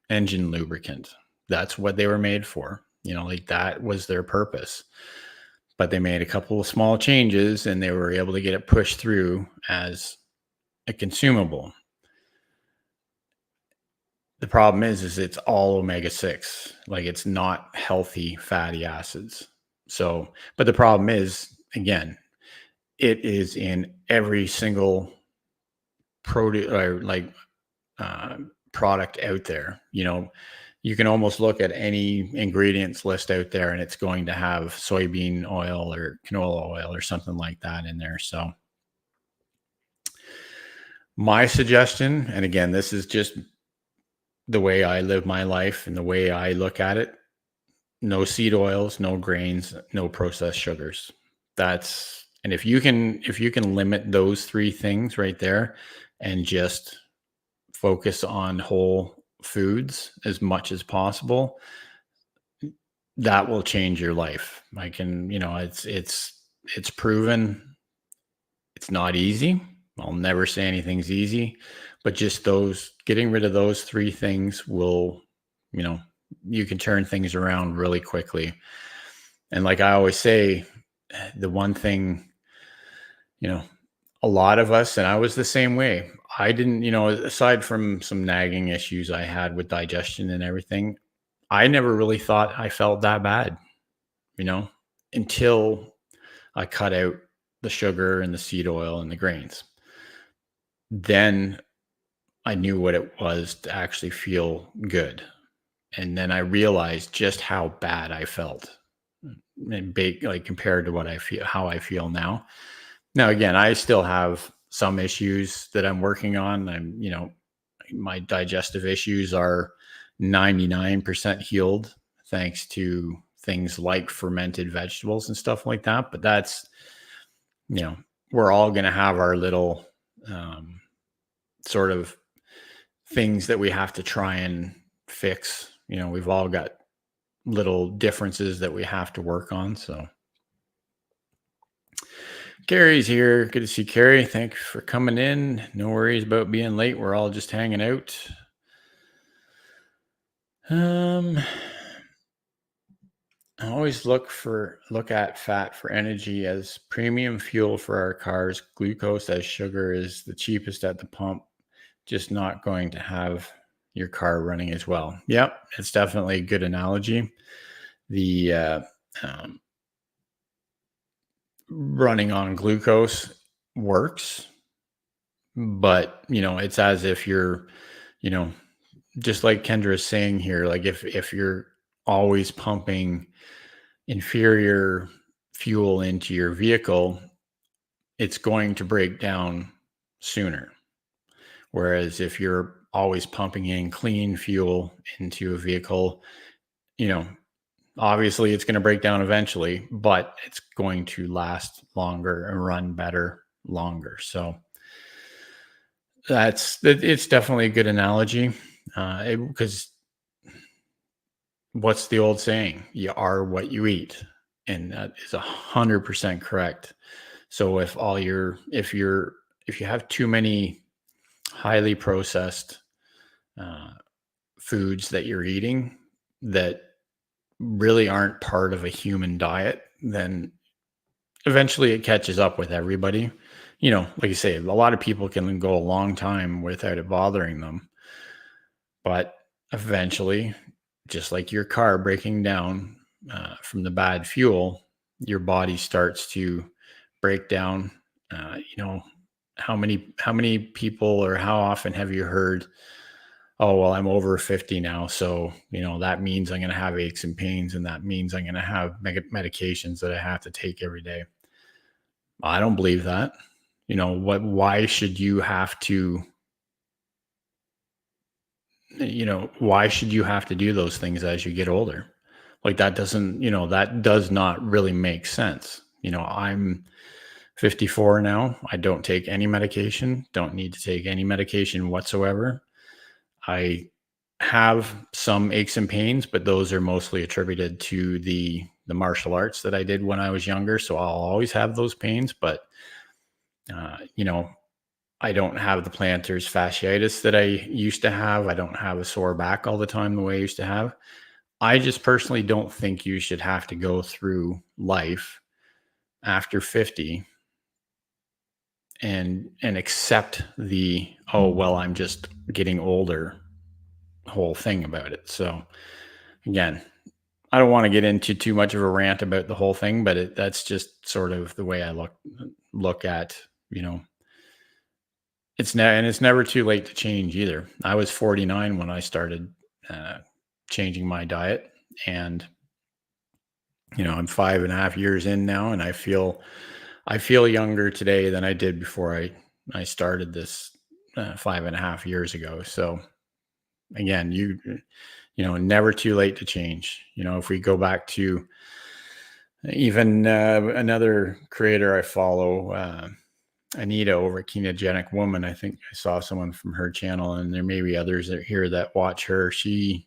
engine lubricant. That's what they were made for. Like that was their purpose. But they made a couple of small changes and they were able to get it pushed through as a consumable. The problem is it's all omega-6. Like, it's not healthy fatty acids. So, but the problem is, again, it is in every single product or product out there. You can almost look at any ingredients list out there and it's going to have soybean oil or canola oil or something like that in there. So my suggestion, and again, this is just the way I live my life and the way I look at it: no seed oils, no grains, no processed sugars. And if you can limit those three things right there and just focus on whole foods as much as possible, that will change your life. It's proven. It's not easy. I'll never say anything's easy, but just getting rid of those three things will, you can turn things around really quickly. And like I always say, the one thing, a lot of us, and I was the same way. I didn't, aside from some nagging issues I had with digestion and everything, I never really thought I felt that bad, until I cut out the sugar and the seed oil and the grains. Then I knew what it was to actually feel good. And then I realized just how bad I felt, big, like compared to how I feel now. Now, again, I still have some issues that I'm working on. My digestive issues are 99% healed thanks to things like fermented vegetables and stuff like that. But that's, we're all going to have our little sort of things that we have to try and fix. We've all got little differences that we have to work on. So Carrie's here. Good to see Carrie. Thank you for coming in. No worries about being late. We're all just hanging out. I always look at fat for energy as premium fuel for our cars. Glucose as sugar is the cheapest at the pump, just not going to have your car running as well. Yep, it's definitely a good analogy. The running on glucose works, but it's as if you're, just like Kendra is saying here, like if you're always pumping inferior fuel into your vehicle, it's going to break down sooner. Whereas if you're always pumping in clean fuel into a vehicle, Obviously, it's going to break down eventually, but it's going to last longer and run better longer. So it's definitely a good analogy, because what's the old saying? You are what you eat, and that is 100% correct. So if you have too many highly processed uh, foods that you're eating that really aren't part of a human diet, then eventually it catches up with everybody. Like you say, a lot of people can go a long time without it bothering them, but eventually, just like your car breaking down from the bad fuel, your body starts to break down. How many people, or how often have you heard, oh, well, I'm over 50 now, so that means I'm going to have aches and pains, and that means I'm going to have medications that I have to take every day. I don't believe that. Why should you have to, why should you have to do those things as you get older? Like, that does not really make sense. I'm 54 now. I don't take any medication, don't need to take any medication whatsoever. I have some aches and pains, but those are mostly attributed to the martial arts that I did when I was younger. So I'll always have those pains, but uh, you know, I don't have the plantar fasciitis that I used to have. I don't have a sore back all the time the way I used to have. I just personally don't think you should have to go through life after 50 and accept the, oh, well, I'm just getting older whole thing about it. So again, I don't want to get into too much of a rant about the whole thing, but that's just sort of the way I look at, you know, it's never too late to change either. I was 49 when I started uh, changing my diet, and I'm 5.5 years in now, and I feel younger today than I did before I started this 5.5 years ago. So again, never too late to change. If we go back to even another creator I follow, Anita over at Ketogenic Woman. I think I saw someone from her channel, and there may be others that here that watch her. She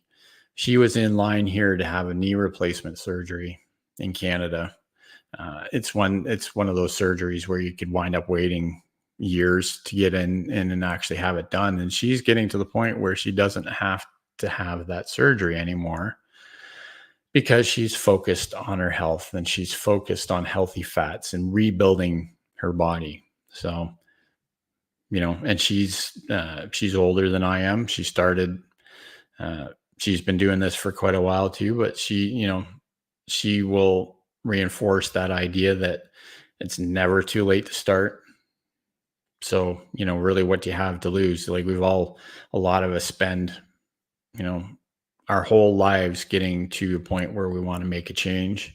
was in line here to have a knee replacement surgery in Canada. It's one of those surgeries where you could wind up waiting years to get in and actually have it done. And she's getting to the point where she doesn't have to have that surgery anymore because she's focused on her health, and she's focused on healthy fats and rebuilding her body. So, and she's older than I am. Uh, she's been doing this for quite a while too, but she will reinforce that idea that it's never too late to start. So, really, what do you have to lose? Like, a lot of us spend, you know, our whole lives getting to a point where we want to make a change.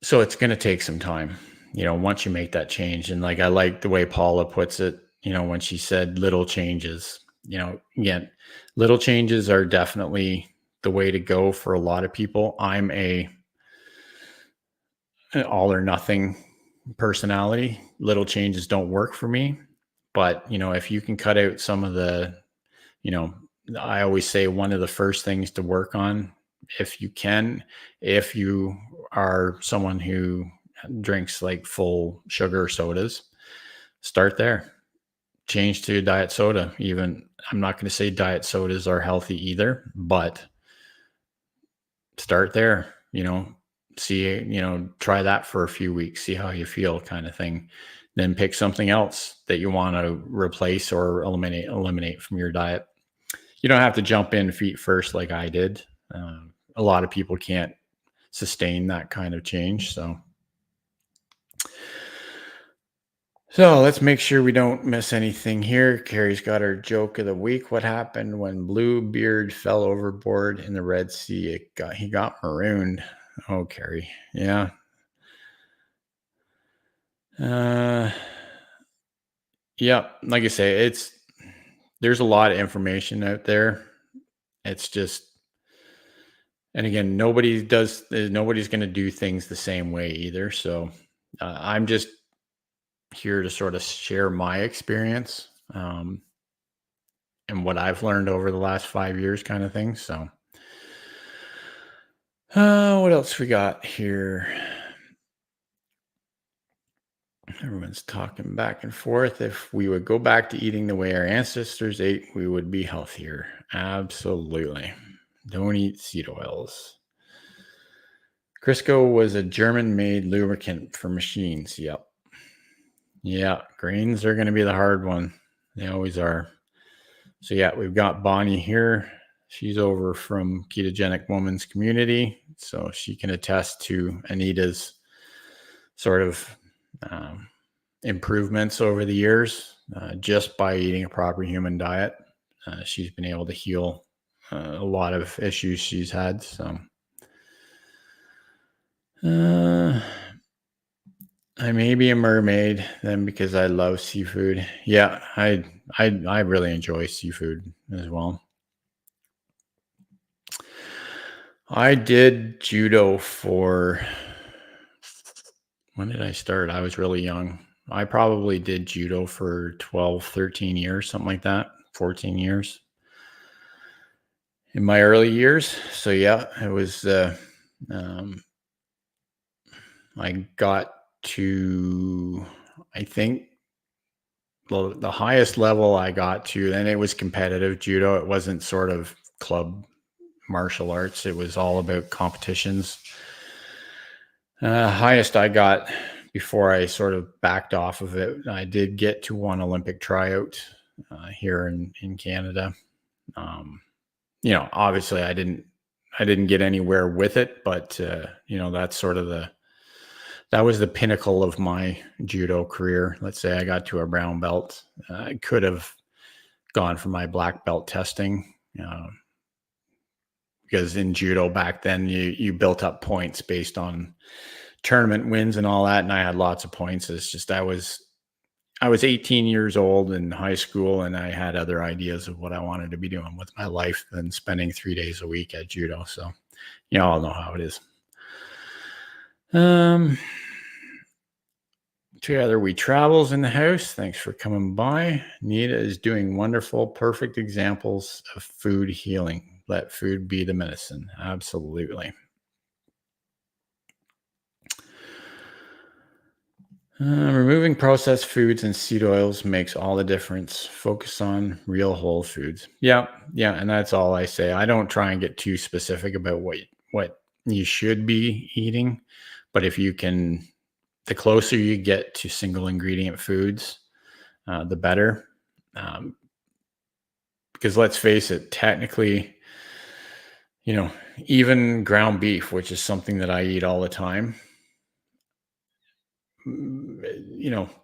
So it's going to take some time, once you make that change. And like, I like the way Paula puts it, when she said little changes, again, little changes are definitely the way to go for a lot of people. I'm an all or nothing personality. Little changes don't work for me. But, if you can cut out some of you know, I always say one of the first things to work on, if you can, if you are someone who drinks like full sugar sodas, start there. Change to diet soda. Even, I'm not going to say diet sodas are healthy either, but start there. See, try that for a few weeks, see how you feel, kind of thing. Then pick something else that you want to replace or eliminate from your diet. You don't have to jump in feet first like I did. A lot of people can't sustain that kind of change. So let's make sure we don't miss anything here. Carrie's got her joke of the week. What happened when Bluebeard fell overboard in the Red Sea? He got marooned. Oh, Carrie. Yeah. Yeah. Like I say, there's a lot of information out there. It's just, And again, nobody's going to do things the same way either. So I'm just here to sort of share my experience, and what I've learned over the last 5 years, kind of thing. So, what else we got here? Everyone's talking back and forth. If we would go back to eating the way our ancestors ate, we would be healthier. Absolutely. Don't eat seed oils. Crisco was a German-made lubricant for machines. Yep. Yeah, grains are going to be the hard one. They always are. So yeah, we've got Bonnie here. She's over from Ketogenic Woman's Community, so she can attest to Anita's sort of improvements over the years just by eating a proper human diet. She's been able to heal a lot of issues she's had. So I may be a mermaid then because I love seafood. Yeah, I really enjoy seafood as well. I did judo for, when did I start? I was really young. I probably did judo for 12, 13 years, something like that, 14 years in my early years. So yeah, it was, I got to, I think, the highest level I got to, and it was competitive judo. It wasn't sort of club martial arts. It was all about competitions. Highest I got before I sort of backed off of it, I did get to one Olympic tryout here in Canada. Obviously I didn't get anywhere with it, but that's sort of that was the pinnacle of my judo career. Let's say I got to a brown belt. I could have gone for my black belt testing, because in judo back then you built up points based on tournament wins and all that, and I had lots of points. It's just I was 18 years old in high school, and I had other ideas of what I wanted to be doing with my life than spending 3 days a week at judo. So you all know how it is. Together we travels in the house. Thanks for coming by. Nita is doing wonderful, perfect examples of food healing. Let food be the medicine. Absolutely. Removing processed foods and seed oils makes all the difference. Focus on real whole foods. Yeah, and that's all I say. I don't try and get too specific about what you should be eating, but if you can, the closer you get to single ingredient foods, the better. Because let's face it, technically, even ground beef, which is something that I eat all the time,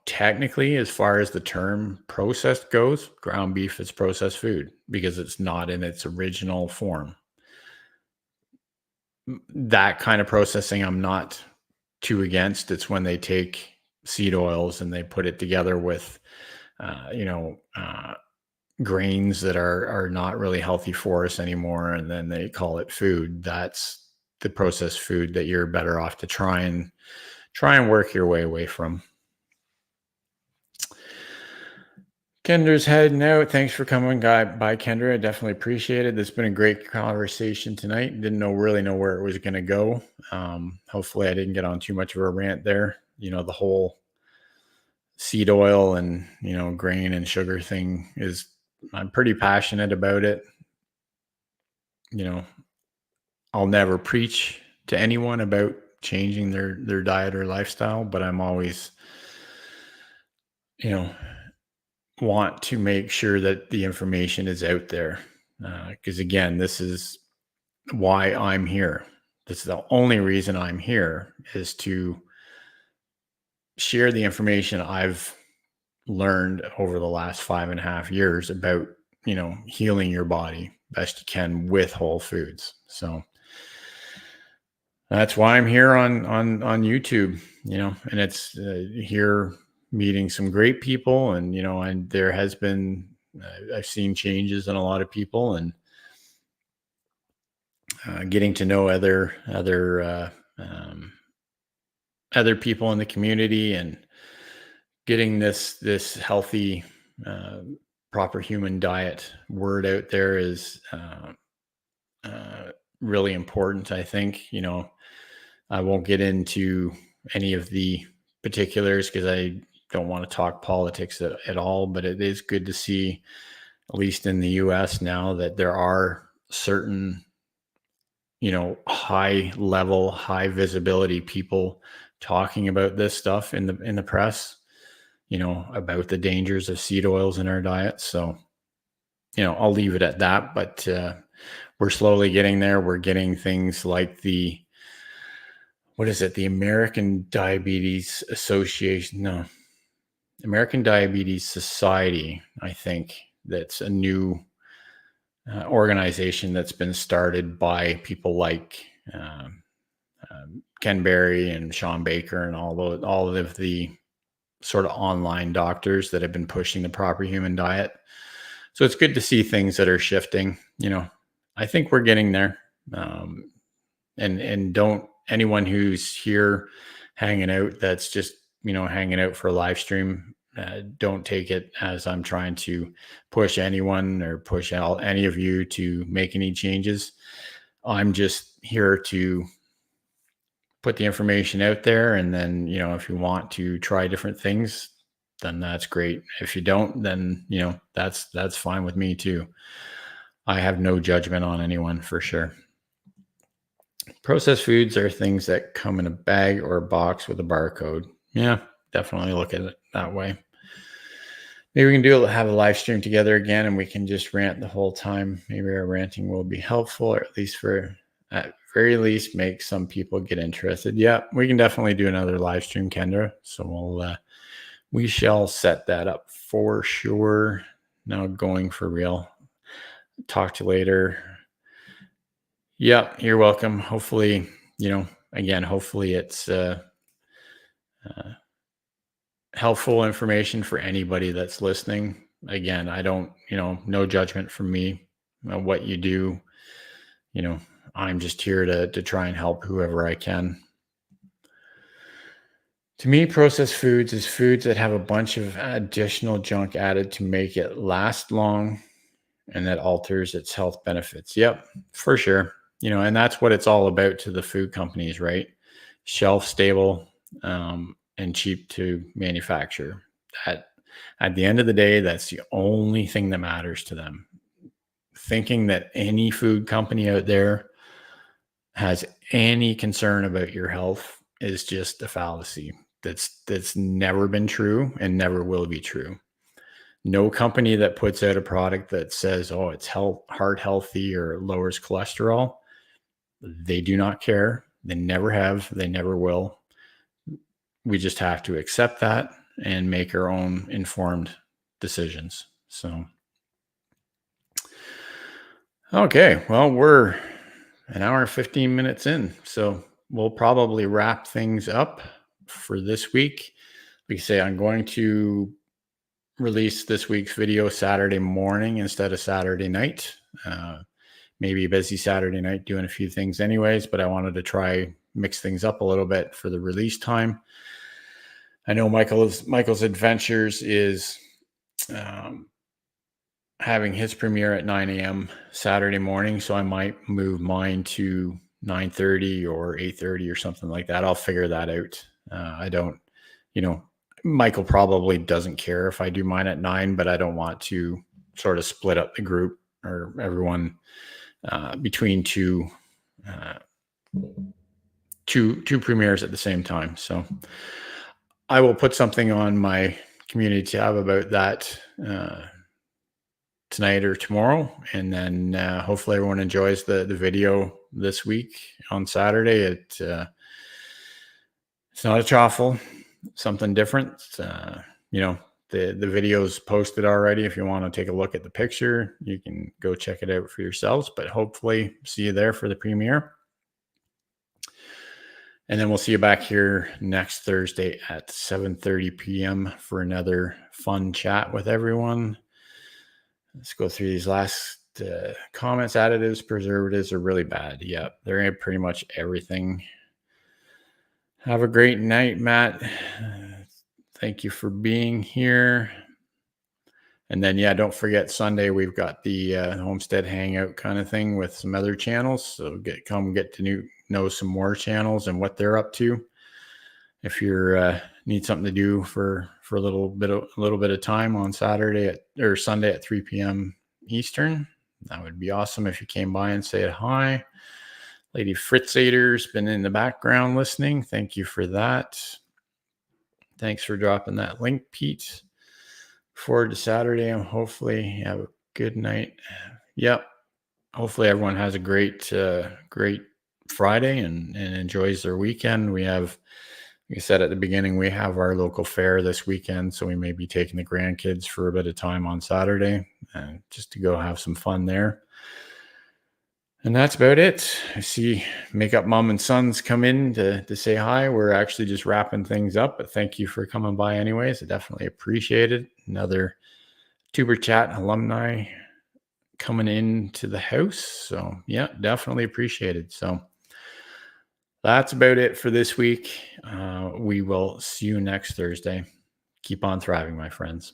technically, as far as the term processed goes, ground beef is processed food because it's not in its original form. That kind of processing, I'm not too against. It's when they take seed oils and they put it together with, grains that are not really healthy for us anymore, and then they call it food. That's the processed food that you're better off to try and work your way away from. Kendra's heading out. Thanks for coming by, Kendra. I definitely appreciate it. It's been a great conversation tonight. Didn't really know where it was going to go. Hopefully I didn't get on too much of a rant there. The whole seed oil and, grain and sugar thing I'm pretty passionate about it. I'll never preach to anyone about changing their diet or lifestyle, but I'm always, want to make sure that the information is out there. Because again, this is why I'm here. This is the only reason I'm here, is to share the information I've learned over the last 5.5 years about, healing your body best you can with whole foods. So that's why I'm here on YouTube, and it's here meeting some great people, and and there has been I've seen changes in a lot of people, and getting to know other people in the community and getting this healthy, uh, proper human diet word out there is uh, really important. I think, I won't get into any of the particulars because I don't want to talk politics at all, but it is good to see, at least in the US now, that there are certain, high level, high visibility people talking about this stuff in the press, about the dangers of seed oils in our diet. So, I'll leave it at that, but we're slowly getting there. We're getting things like what is it? The American Diabetes Association, no, American Diabetes Society, I think. That's a new organization that's been started by people like Ken Berry and Sean Baker and all of the sort of online doctors that have been pushing the proper human diet. So it's good to see things that are shifting. I think we're getting there. And don't, anyone who's here hanging out, that's just hanging out for a live stream, don't take it as I'm trying to push anyone or push any of you to make any changes. I'm just here to put the information out there, and then if you want to try different things, then that's great. If you don't, then that's fine with me too. I have no judgment on anyone, for sure. Processed foods are things that come in a bag or a box with a barcode. Yeah, definitely look at it that way. Maybe we can have a live stream together again, and we can just rant the whole time. Maybe our ranting will be helpful, or at very least make some people get interested. Yeah, we can definitely do another live stream, Kendra. So we shall set that up for sure. Now going for real. Talk to you later. Yeah, you're welcome. Hopefully, hopefully it's helpful information for anybody that's listening. Again, I don't, no judgment from me on what you do. I'm just here to try and help whoever I can. To me, processed foods is foods that have a bunch of additional junk added to make it last long and that alters its health benefits. Yep, for sure. And that's what it's all about to the food companies, right? Shelf stable and cheap to manufacture. At the end of the day, that's the only thing that matters to them. Thinking that any food company out there has any concern about your health is just a fallacy. That's never been true and never will be true. No company that puts out a product that says, oh, it's heart healthy or lowers cholesterol, they do not care. They never have. They never will. We just have to accept that and make our own informed decisions. So, okay, well, we're an hour and 15 minutes in. So we'll probably wrap things up for this week. Like I say, I'm going to release this week's video Saturday morning instead of Saturday night. Maybe a busy Saturday night doing a few things anyways, but I wanted to try mix things up a little bit for the release time. I know Michael's Adventures is having his premiere at 9 a.m. Saturday morning, so I might move mine to 9:30 or 8:30 or something like that. I'll figure that out. I don't, Michael probably doesn't care if I do mine at 9, but I don't want to sort of split up the group or everyone between two premieres at the same time. So I will put something on my community tab about that tonight or tomorrow, and then hopefully everyone enjoys the video this week on Saturday. It's not a chaffle, something different. The video's posted already. If you want to take a look at the picture, you can go check it out for yourselves, but hopefully see you there for the premiere. And then we'll see you back here next Thursday at 7:30 p.m. for another fun chat with everyone. Let's go through these last comments, additives, preservatives are really bad. Yeah, they're in pretty much everything. Have a great night, Matt. Thank you for being here. And then, yeah, don't forget Sunday, we've got the Homestead Hangout kind of thing with some other channels. So get to know some more channels and what they're up to. If you're need something to do for a little bit of time on Saturday or Sunday at 3 p.m. Eastern, that would be awesome if you came by and said hi. Lady Fritzader's been in the background listening. Thank you for that. Thanks for dropping that link, Pete. Forward to Saturday, and hopefully have a good night. Yep. Hopefully everyone has a great Friday and enjoys their weekend. We have, like I said at the beginning, we have our local fair this weekend, so we may be taking the grandkids for a bit of time on Saturday, just to go have some fun there. And that's about it. I see Makeup Mom and Sons come in to say hi. We're actually just wrapping things up, but thank you for coming by anyways. I definitely appreciate it. Another Tuber Chat alumni coming into the house. So yeah, definitely appreciated. So that's about it for this week. We will see you next Thursday. Keep on thriving, my friends.